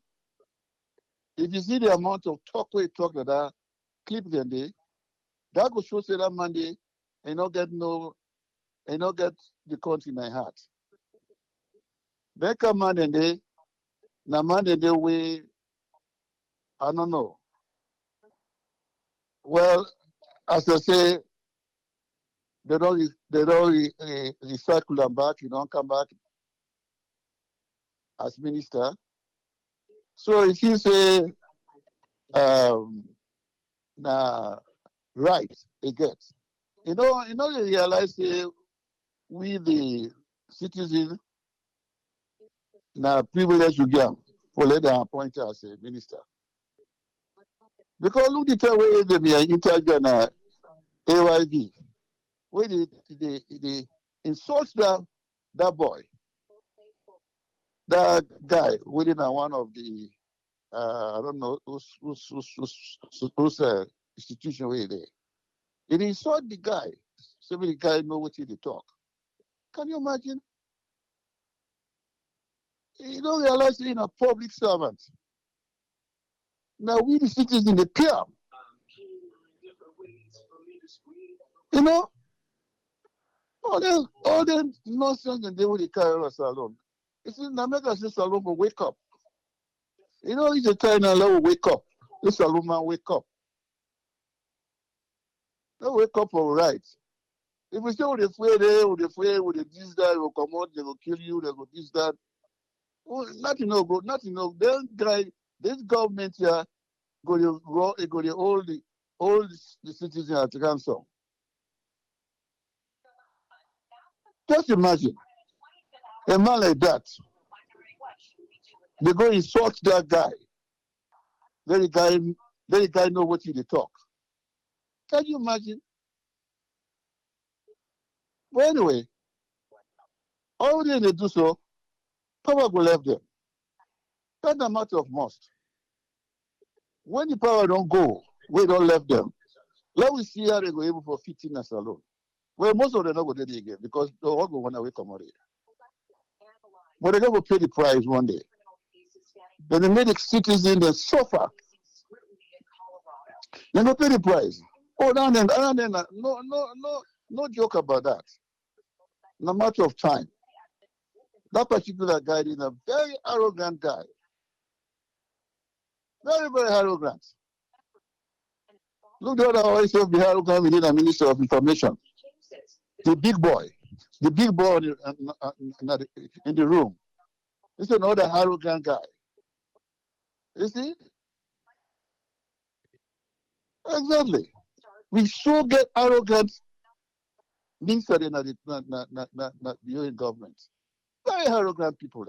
If you see the amount of talk that clip them they that will show say that Monday I not get the country in my heart. Becca man and they way I don't know. Well, as I say, they don't recycle them back. You don't come back as minister. So if you say right again, you realize we the citizens now privilege you get for let them appoint as a minister. Because look the time where they be interview na AYV, where they insult that boy. That guy within one of the I don't know who's institution where there. And he saw the guy. So many guy know what he talk. Can you imagine? You don't realize he's a public servant. Now we the citizens in the peer. You know, all that nonsense and they will carry us alone. It's in America says Salome wake up. You know, he's a China level wake up. This Salome wake up. They wake up all right. If we say with the fear, with the this that will come out, they will kill you, they will this that. Well, nothing no bro, nothing no. Then guy, this government here go to all the citizens at ransom. Just imagine a man like that. They go insult that guy. Very guy know what he talk. Can you imagine? But anyway, all they do so, power will left them. That's a matter of must. When the power don't go, we don't left them. Let we see how they go able for 15 years alone. Well, most of them not go there again because they all go one away come out here. But they're going to pay the price one day. Then they made the citizens that suffer. They're going to pay the price. Oh, no joke about that. No matter of time. That particular guy is a very arrogant guy. Very, very arrogant. Look, the other always be arrogant within a Minister of Information. The big boy in the room. This is another arrogant guy. You see? Exactly. We so get arrogant minister in the UN government. Very arrogant people.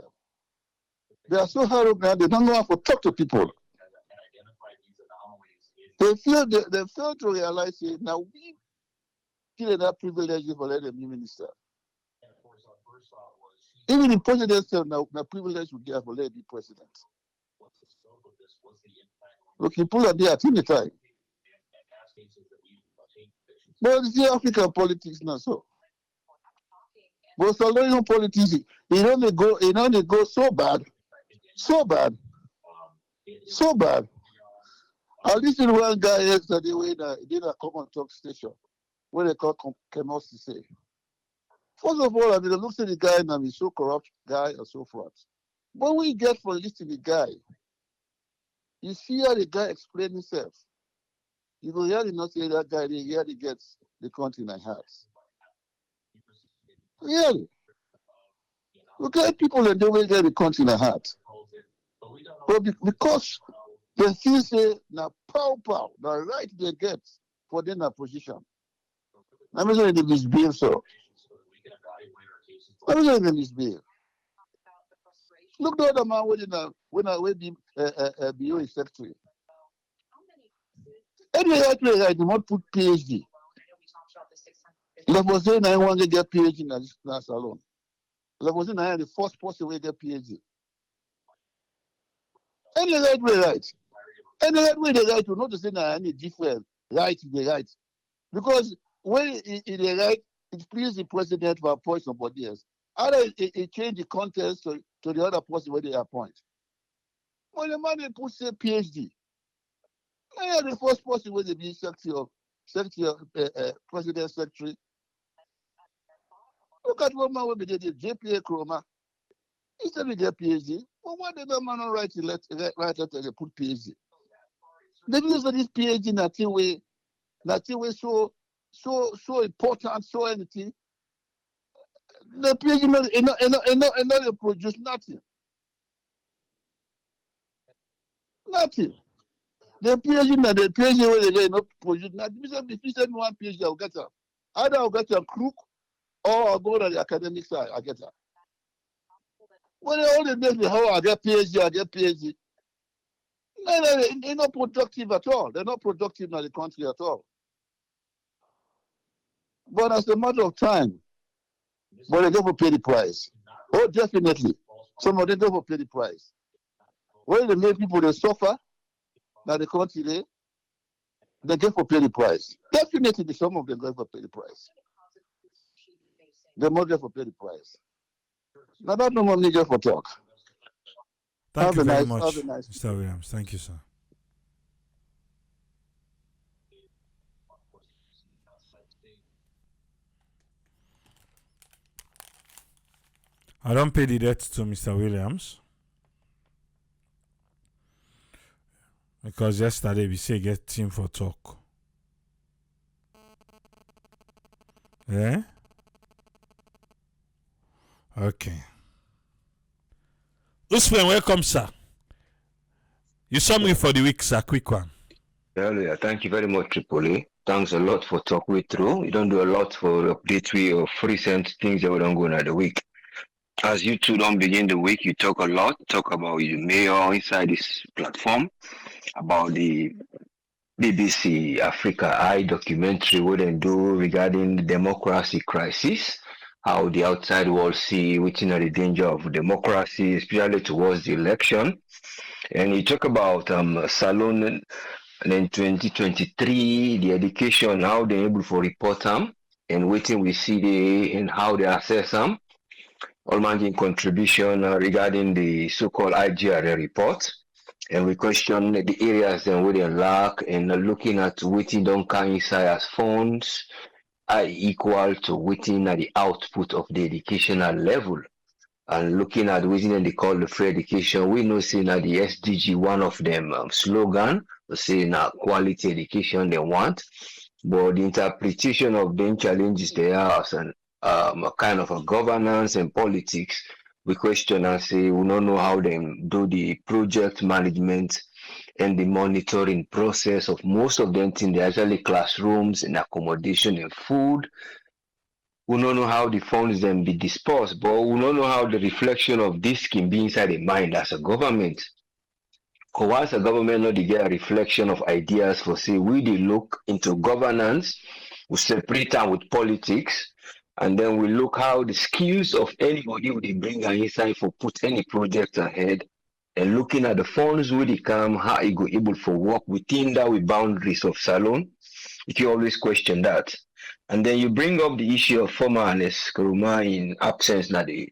They are so arrogant, they don't know how to talk to people. They fail to realize it. Now we give that privilege for the new minister. Even the president said now privilege would give for the president. Look, he pulled at the at any time. But it's the African politics now so. But Salonian politics, it only go so bad. I listened to one guy yesterday when he did a common talk station where they call Kemos to say. First of all, I mean, look at the guy and he's so corrupt guy and so forth. But when you get for listening to the guy, you see how the guy explain himself. You will really not say that guy, he really gets the country in hearts. Really. Look at people and they will get the country in heart. But because they still say, now, pow, the right they get for them a position. I'm not going to misbehave, so. I'm not going to misbehave. Look, the other man when I be BOE secretary. Anyway, I did not put PhD. Like was saying I want to get PhD in this class alone. Like was saying I am the first person to get PhD. Any right way right. Any right way they right to not to say that any different right they right. Because when they right, it pleases the president to appoint somebody else. Either it change the contest to the other person where they appoint. When the man they put say PhD, I am the first person where they be secretary of president secretary. Look at what man will be the JPA Chroma. He said we get PhD. Well, why did the man not write letter they put PhD? The use of this PhD nothing way so important, so anything. The PhD not produce nothing. Nothing. The PhD where they not produce nothing. If you send me one PhD, I'll get her. Either I'll get a crook or I'll go to the academic side, I get her. When they only make me how I get PhD. They're not productive at all. They're not productive in the country at all. But as a matter of time, but they go to pay the price. Oh, definitely. Some of them don't pay the price. When they make people they suffer, now the country they get for pay the price. Definitely some of them get for pay the price. They must get for pay the price. Now that no more need for talk. Thank you very Have much, a nice Mr. Williams. Thank you, sir. I don't pay the debt to Mr. Williams because yesterday we say get team for talk. Yeah? Okay. Usman, welcome, sir. You saw me for the week, sir. Quick one. Yeah, thank you very much, Tripoli. Thanks a lot for talk we through. You don't do a lot for update we of recent things that we don't go in the week. As you two don't begin the week, you talk a lot, talk about the mayor inside this platform, about the BBC Africa Eye documentary, what they do regarding the democracy crisis, how the outside world see which are the danger of democracy, especially towards the election. And you talk about Salon and then 2023, the education, how they're able to report them, and waiting we see the and how they assess them. All managing contribution regarding the so-called IGRA report, and we question the areas and where they lack, and looking at waiting don't come inside as funds are equal to waiting at the output of the educational level. And looking at waiting they call the free education, we know saying that the SDG, one of them slogan, saying that quality education they want, but the interpretation of the challenges they are as a kind of a governance and politics, we question and say we don't know how they do the project management and the monitoring process of most of them things. They're actually classrooms and accommodation and food. We don't know how the funds then be dispersed, but we don't know how the reflection of this can be inside the mind as a government. Because once a government not get a reflection of ideas for say we they look into governance, we separate them with politics, and then we look how the skills of anybody would they bring inside for put any project ahead, and looking at the funds where they come, how it go able for work within that with boundaries of Salon. You can always question that. And then you bring up the issue of formalness, Kuruma in absence na the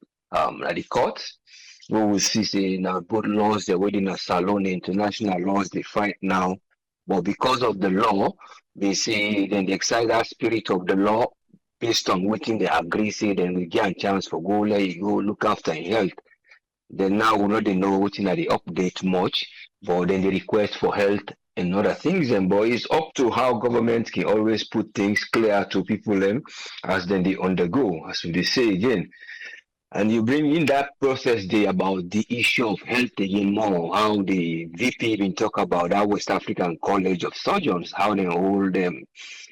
court. We will see say now both laws they're waiting at Salon, international laws they fight now. But because of the law, they say then they excite that spirit of the law based on waiting they agree, say then we get a chance for go let you go look after your health. Then now we know they know waiting at the update much, but then the request for health and other things, and boy, it's up to how government can always put things clear to people as then they undergo, as we say again. And you bring in that process there about the issue of health again more, how the VP even talk about that West African College of Surgeons, how they hold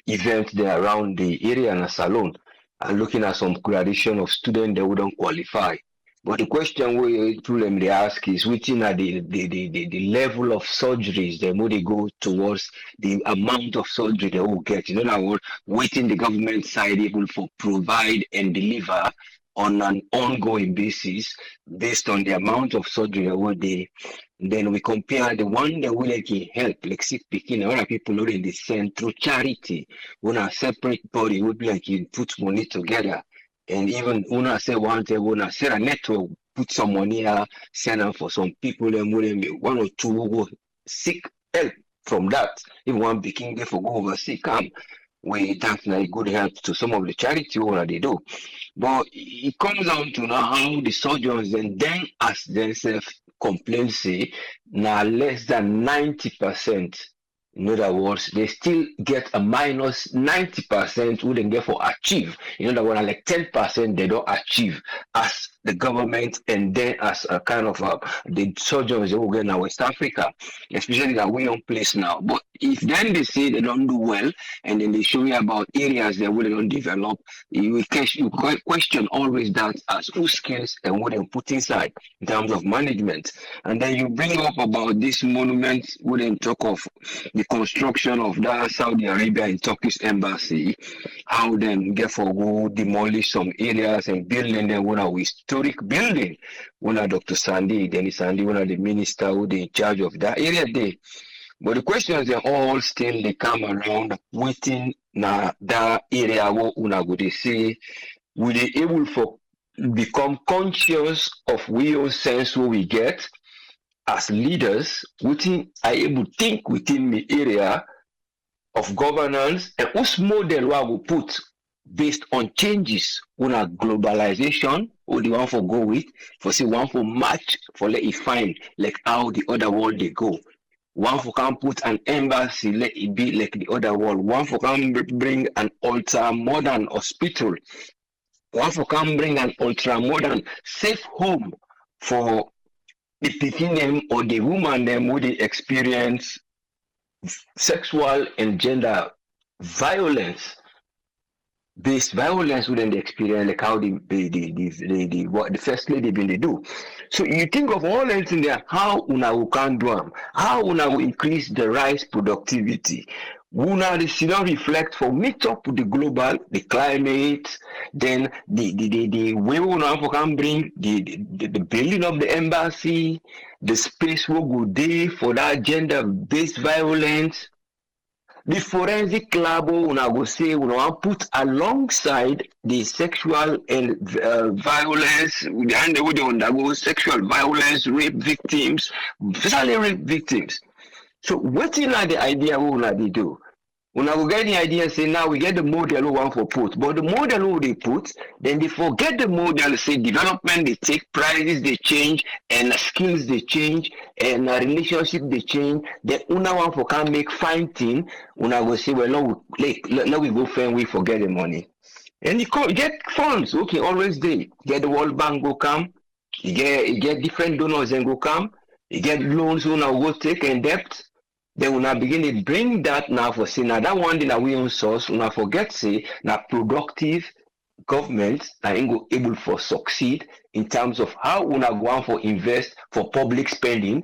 events there around the area in a Salon, and looking at some gradation of students that wouldn't qualify. But the question we through them they ask is within at the level of surgeries they would they go towards the amount of surgery they will get. In other words, waiting the government side able for provide and deliver on an ongoing basis based on the amount of surgery that they. Then we compare the one that will can help, like sick picking, other people already they send through charity. When a separate body would be like you put money together. And even una say one day una set a network, put some money here, send them for some people and one or two who go seek help from that. If one begin there for go over sick we thank like good help to some of the charity what they do. But it comes down to now how the surgeons and then as themselves complain say now less than 90%. In other words, they still get a minus 90% who they get for achieve. In other words, like 10% they don't achieve as the government and then as a kind of the surgeons who get in West Africa, especially that we on place now. But if then they say they don't do well and then they show you about areas that we don't develop, you question always that as who skills and what they put inside in terms of management. And then you bring up about this monument, we didn't talk of the construction of that Saudi Arabia and Turkish embassy, how then get for go demolish some areas and building them one of historic building. One of Dr. Sandy, Dennis Sandy, one of the minister who they in charge of that area there. But the questions they all still they come around waiting na that area what una go they say will they able for become conscious of real sense what we get as leaders within are able to think within the area of governance and whose model what we put based on changes on a globalization or the one for go with for say one for match for let it find like how the other world they go. One for can put an embassy, let it be like the other world. One for can bring an ultra modern hospital. One for can bring an ultra modern safe home for the picking them or the woman them who they experience sexual and gender violence. Based violence wouldn't experience like how the what the first lady been they do. So you think of all that in there, how una can do them, how una will increase the rice productivity. Una the still reflect for meet up with the global, the climate, then the way una can bring the building of the embassy, the space will go there for that gender-based violence. The forensic lab, una go say, una put alongside the sexual and violence, and they would undergo sexual violence, rape victims, especially rape victims. So, what is the idea what they do? Una go get the idea say now we get the model who want for put, but the model who they put, then they forget the model, say development they take, prices they change, and skills they change, and relationship they change. Then una want for can make fine thing, una go say, well, no, let we go find we forget the money. And you get funds, okay, always they get the World Bank go come, you get different donors and go come, you get loans una go take and debt. Then we now begin to bring that now for say now that one thing that we own source, we now forget say now productive government are able for succeed in terms of how we now go on for invest for public spending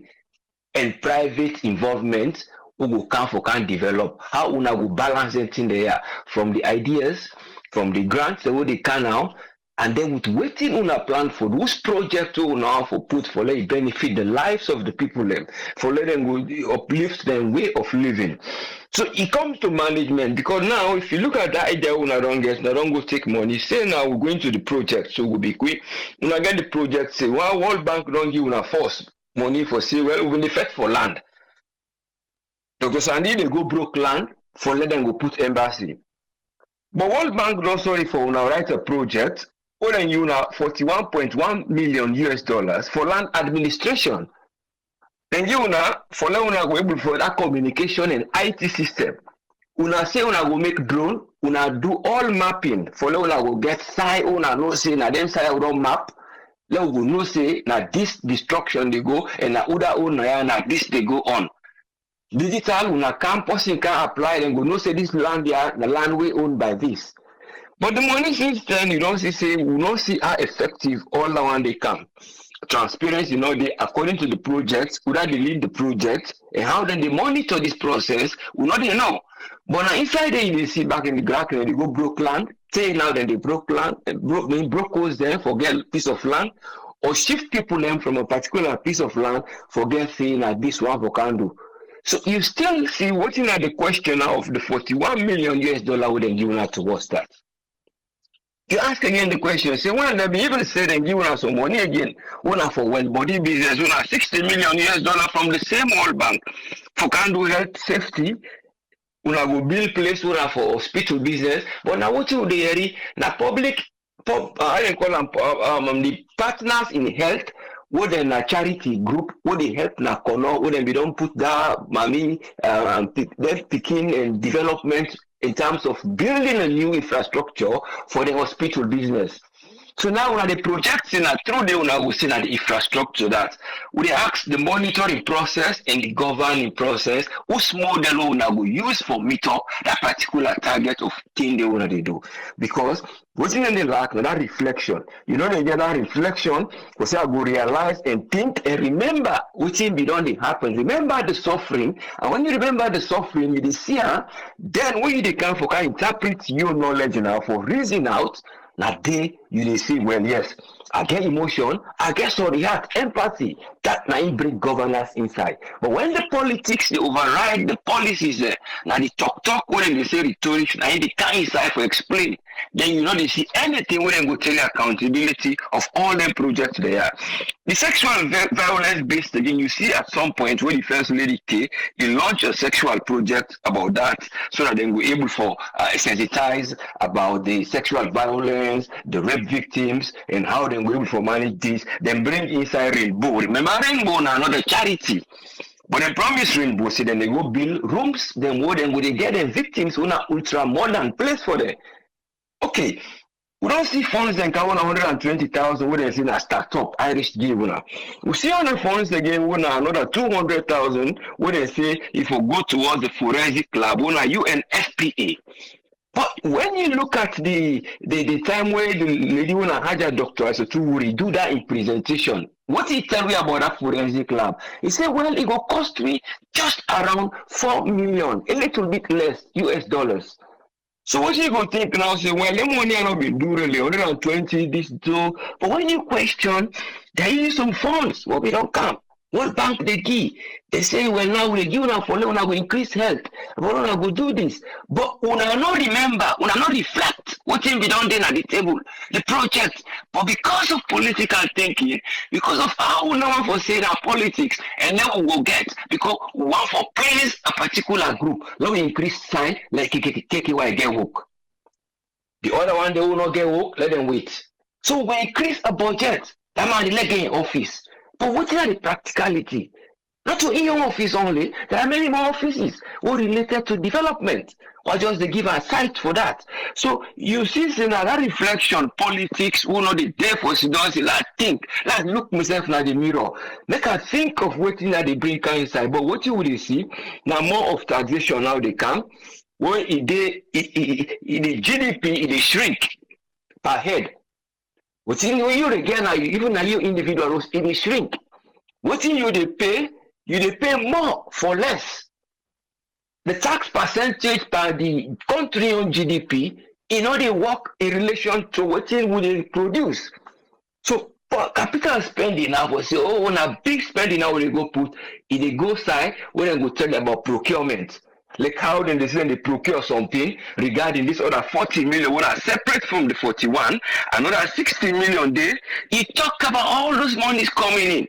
and private involvement who go can develop how we now go balance it in there from the ideas, from the grants the way they can now. And then with waiting on a plan for those projects to now for put for let it benefit the lives of the people them, for let them go uplift their way of living. So it comes to management because now if you look at that idea when I don't go take money, say now we're going to the project, so we'll be quick. When I get the project, say well World Bank don't give una force money for say well we'll effect for land. Because I need to go broke land for let them go put embassy. But World Bank don't sorry for when I write a project. More than you now $41.1 million US for land administration. Then you now for una go able for that communication and IT system. Una say una go make drone, una do all mapping. For una go get side una no say na them side we don't map. Let we go no say na this destruction they go and na other una na this they go on. Digital una campus you can apply and go no say this land there the land we owned by this. But the money since then, you don't see, we don't see how effective all the one they come. Transparency, you know, they according to the project, who that they lead the project, and how then they monitor this process, we not even know. But now inside there, you see back in the grass, and they go broke land, say now then they broke land, broke holes there, forget a piece of land, or shift people them from a particular piece of land, forget saying that this one for can do. So you still see what in the question now of the $41 million US would then give out towards that. You ask again the question, say, well, they be able to say and give us some money again, one for well body business, one $60 million US from the same World Bank for can do health safety, una go build place una for hospital business, but now what you do here, na public, I call them the partners in health, what then a charity group, what they help na kono, what then we don't put that money, they're picking and development in terms of building a new infrastructure for the hospital business. So now when they project in a through the una will see that the infrastructure that we ask the monitoring process and the governing process whose model una will use for meet up that particular target of thing they wanna do. Because what's in the lack that reflection, you know, they get that reflection, because I will realize and think and remember what's in beyond it happens. Remember the suffering, and when you remember the suffering, you see, then when you can for interpret your knowledge now for reason out. That day you see, well, yes, I get emotion, I get sorry heart, empathy. That now bring governance inside. But when the politics they override the policies, now the talk when they say rhetoric, now they can't inside for explain. Then you know they see anything when they go tell you accountability of all them projects they are. The sexual violence based again, you see at some point when the first lady K, he launched a sexual project about that so that they were able for sensitize about the sexual violence, the rape victims, and how they were able to manage this. Then bring inside Rainbow. Remember Rainbow now another charity. But they promise Rainbow, so then they go build rooms, then what then would they get the victims who are ultra modern place for them. Okay, we don't see funds that can 120,000 when they see a startup Irish give now. We see other funds again when another 200,000 when they say if we go towards the forensic lab when UNFPA. But when you look at the time where the lady when I had a doctor as a to do that in presentation, what he tell me about that forensic lab? He said, well, it will cost me just around 4 million, a little bit less US dollars. So what you gonna think now? Say, well, the money I not been doing really 120 this too. But when you question, there is some funds, but we don't come. What bank they give? They say, well, now we give now for now we increase health. But we go do this. But we not remember, we not reflect what thing we done then at the table, the project. But because of political thinking, because of how we want for say that politics, and then we will get because we want for praise a particular group. Now we increase sign like KKY get woke. The other one they will not get woke, let them wait. So we increase a budget. That man they get in office. But what is the practicality? Not to in your office only, there are many more offices who are related to development, or just they give a site for that. So you see in that reflection, politics, who know the day for don't like think, like look myself in the mirror. Make I think of what that they bring inside. But what you will see, now more of taxation now they come, when the GDP it shrink per head. What's in you again, even now you individuals, it is shrink. What in you they pay more for less. The tax percentage by the country on GDP, they work in relation to what they produce. So for capital spending now, we say, oh, when a big spending now they go put, they go side when they go tell them about procurement. Like how then they say they procure something regarding this other 40 million, what are separate from the 41, another 60 million there. He talk about all those monies coming in.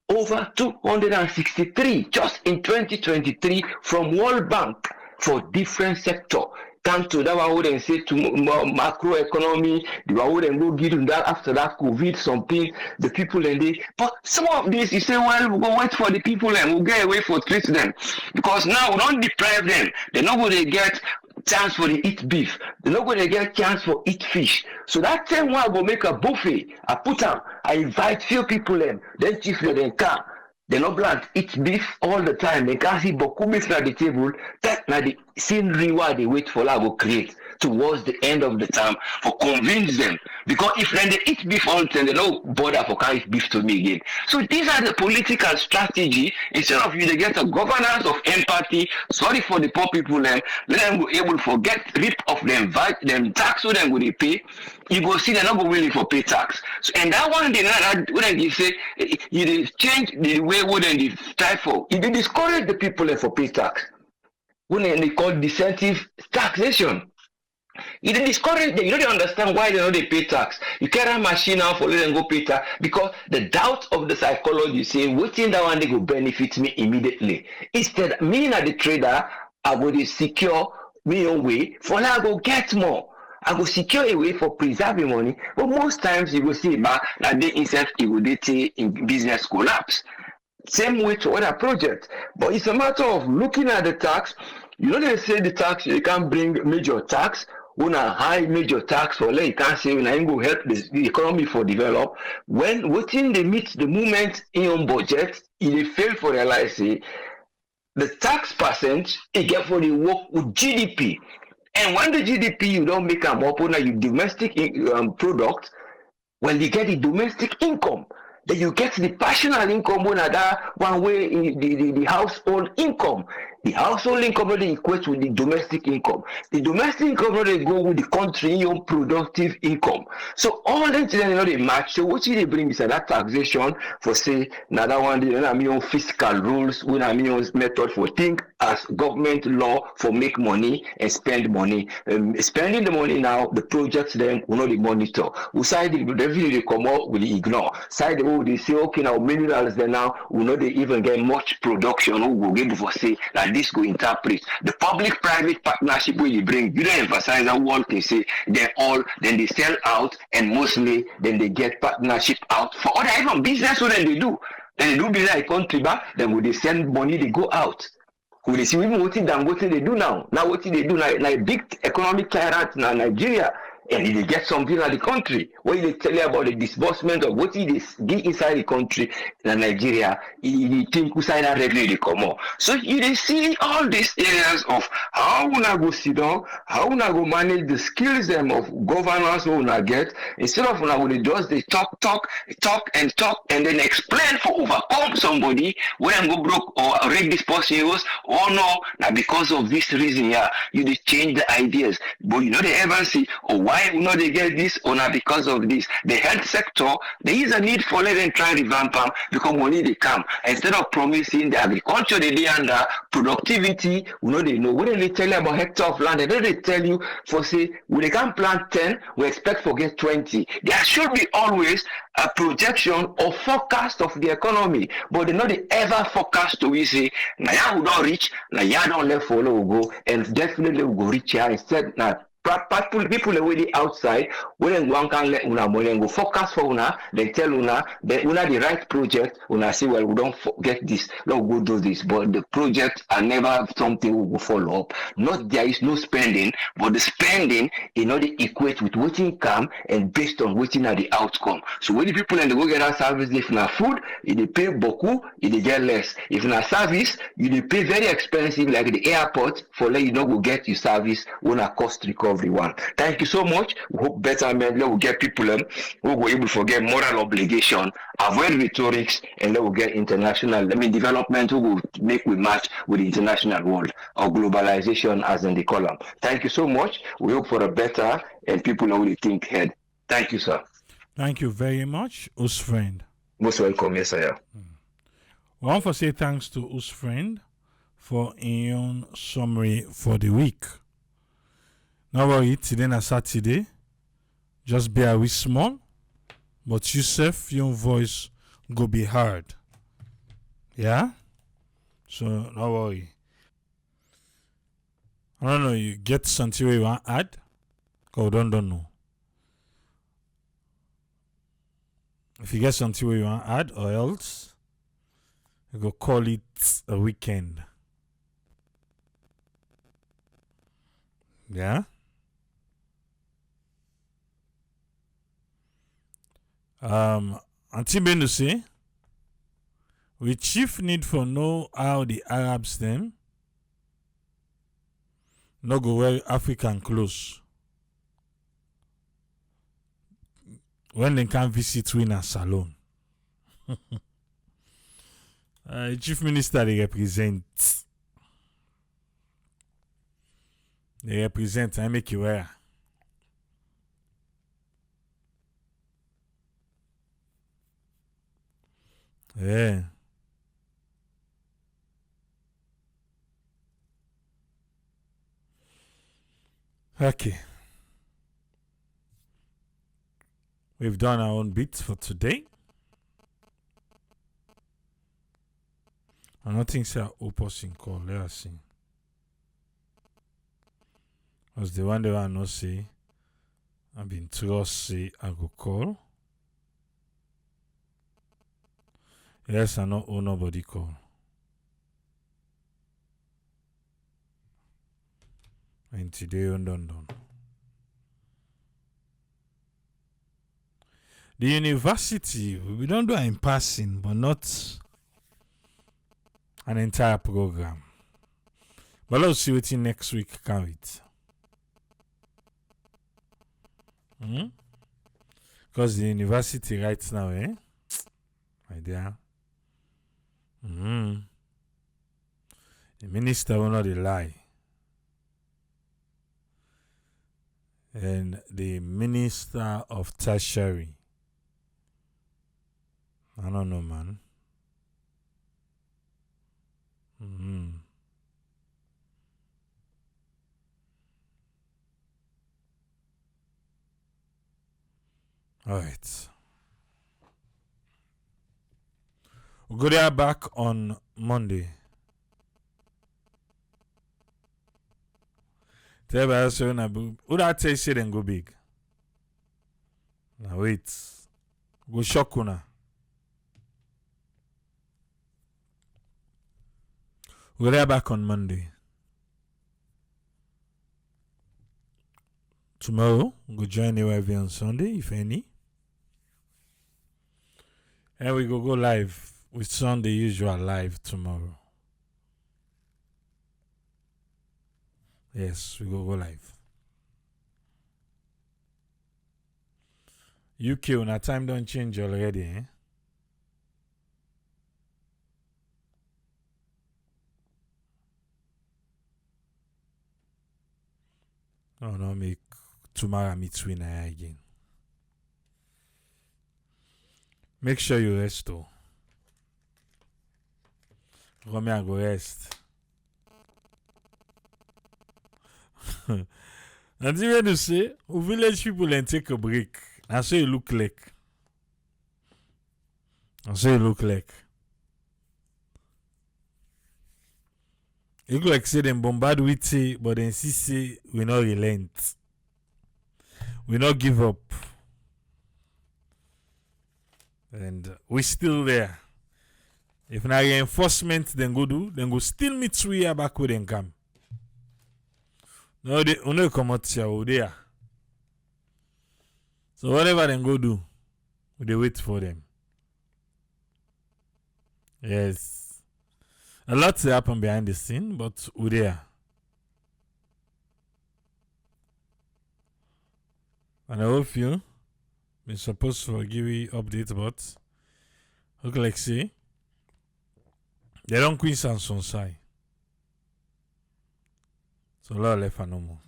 Over 263 just in 2023 from World Bank for different sector. Come to that one wouldn't say to macroeconomy, the one wouldn't go give them that after that COVID something, the people and they but some of this you say, well, we'll go wait for the people and we'll get away for treat them. Because now we don't deprive them, they're not going to get chance for the eat beef, they're not going to get chance for eat fish. So that time one will make a buffet, I put them, I invite few people in, then chief then come. They no black eat beef all the time. They can't see boku beef at the table. That now the same reward they wait for that will create towards the end of the term for convince them. Because if then they eat beef all the time, they don't bother for can't eat beef to me again. So these are the political strategy. Instead of you to get a governance of empathy, sorry for the poor people then, let them be able to forget rip of them tax so them will they pay. You go see they're not willing for pay tax. So, and that one they not when you say you change the way wouldn't they try for if they discourage the people for pay tax. When they call decentive taxation. You dey discourage them, you don't understand why they know they pay tax. You carry a machine out for them go pay tax because the doubt of the psychology say waiting that one they go benefit me immediately. Instead, me as the trader, I go secure me own way for now I go get more. I go secure a way for preserving money, but most times you will see that they instead it will in business collapse. Same way to other projects, but it's a matter of looking at the tax. You know they say the tax you can't bring major tax. una high major tax for like you can't say una go help the economy for develop when waiting they meet the movement in your budget it dey fail for realize say the tax percent it get for the work with GDP. And when the GDP you don't make them up on your domestic product, when you get the domestic income, then you get the personal income one that one way in the household income. The household income really equates with the domestic income. The domestic income really go with the country your productive income. So all that you know they match. So what they bring is that taxation for say now that one they have your fiscal rules, we have your method for think as government law for make money and spend money. Spending the money now, the projects then will not monitor. We side the revenue they come out will ignore. Side they say okay now minerals then now will not they even get much production who will get for say that this go interpret the public-private partnership where you bring. You don't emphasize that one thing. Say they all then they sell out and mostly then they get partnership out for other even business. What then they do? Then they do business like country back. Then when they send money, they go out. When they see even what they do now. Now what they do like big economic tyrant in Nigeria. And they get something at the country where they tell you about the disbursement of what they get inside the country in Nigeria, you think inside that revenue they come out. So you see all these areas of how we go sit down, how we go manage the skills them of governance we una get, instead of we just they talk and then explain for overcome somebody when I'm go broke or already this person was oh no, now because of this reason yeah, you they change the ideas. But you know they ever see oh why you know they get this or not because of this. The health sector, there is a need for let them try revamp them because money they come. Instead of promising the agriculture they dey under productivity, you know they know. When they tell you about hectare of land, they tell you for say when they can plant 10, we expect for get 20. There should be always a projection or forecast of the economy, but they know they ever forecast to we say now ya will not reach, now ya don't let follow go, and definitely will go reach here instead now. People already outside when one can let una money and go focus for una, they tell una that una the right project, una say well we don't get this, don't go do this, but the projects are never something we will follow up. Not there is no spending, but the spending is not equate with what income and based on what are the outcome. So when the people and they go get that service, if na food, if they pay beaucoup, if they get less. If na service, you they pay very expensive like the airport for let you know go get your service when a cost recovery one. Thank you so much. We hope better men will get people who will able to forget moral obligation, avoid rhetorics, and they will get international development who will make we match with the international world or globalization as in the column. Thank you so much. We hope for a better and people who will think ahead. Thank you, sir. Thank you very much, Us Friend. Most welcome, yes, sir. We want to say thanks to Us Friend for a own summary for the week. Now worry, today na Saturday. Just bear with small, but yourself, your voice go be heard. Yeah? So no worry. I don't know, you get something you want to add? Cause don't know. If you get something you want to add or else, you go call it a weekend. Yeah? Auntie Benu say, we chief need for know how the Arabs them no go wear African clothes when they can visit we in a salon. Chief Minister they represent. I make you wear. Yeah. Okay. We've done our own bit for today. I don't think so. Person call. Let us see. Was the one that I know say I've been trust say I go call. Yes, I know nobody call. And today on done. The university, we don't do it in passing, but not an entire program. But let's see what next week can wait. Because the university right now, my dear. The minister will not lie. And the minister of tertiary. I don't know, man. All right. We'll go there back on Monday. Tell us who that say shit and go big. Now wait. Go shock una. We'll there back on Monday. Tomorrow, we'll go join AYV on Sunday, if any. And we go live with Sunday usual live tomorrow. Yes, we go live. UK, when our time don't change already, eh? No, make tomorrow meet winner again. Make sure you rest though. Come here, go rest. And you to say, village people and take a break. That's what you look like. That's what you look like. You look like say them bombard with it, but then see say we not relent. We not give up. And we still there. If na reinforcement then go do, then go still meet 3 years back with them come. No, they only come out here there. So whatever they go do, they wait for them. Yes. A lot happen behind the scene, but we there. And I hope you been supposed to give you update, but look like see they don't quit Samsung side. So a lot left no more.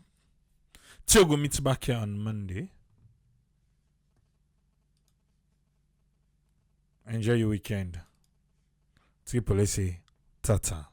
Till go meet back here on Monday. Enjoy your weekend. Triple say tata.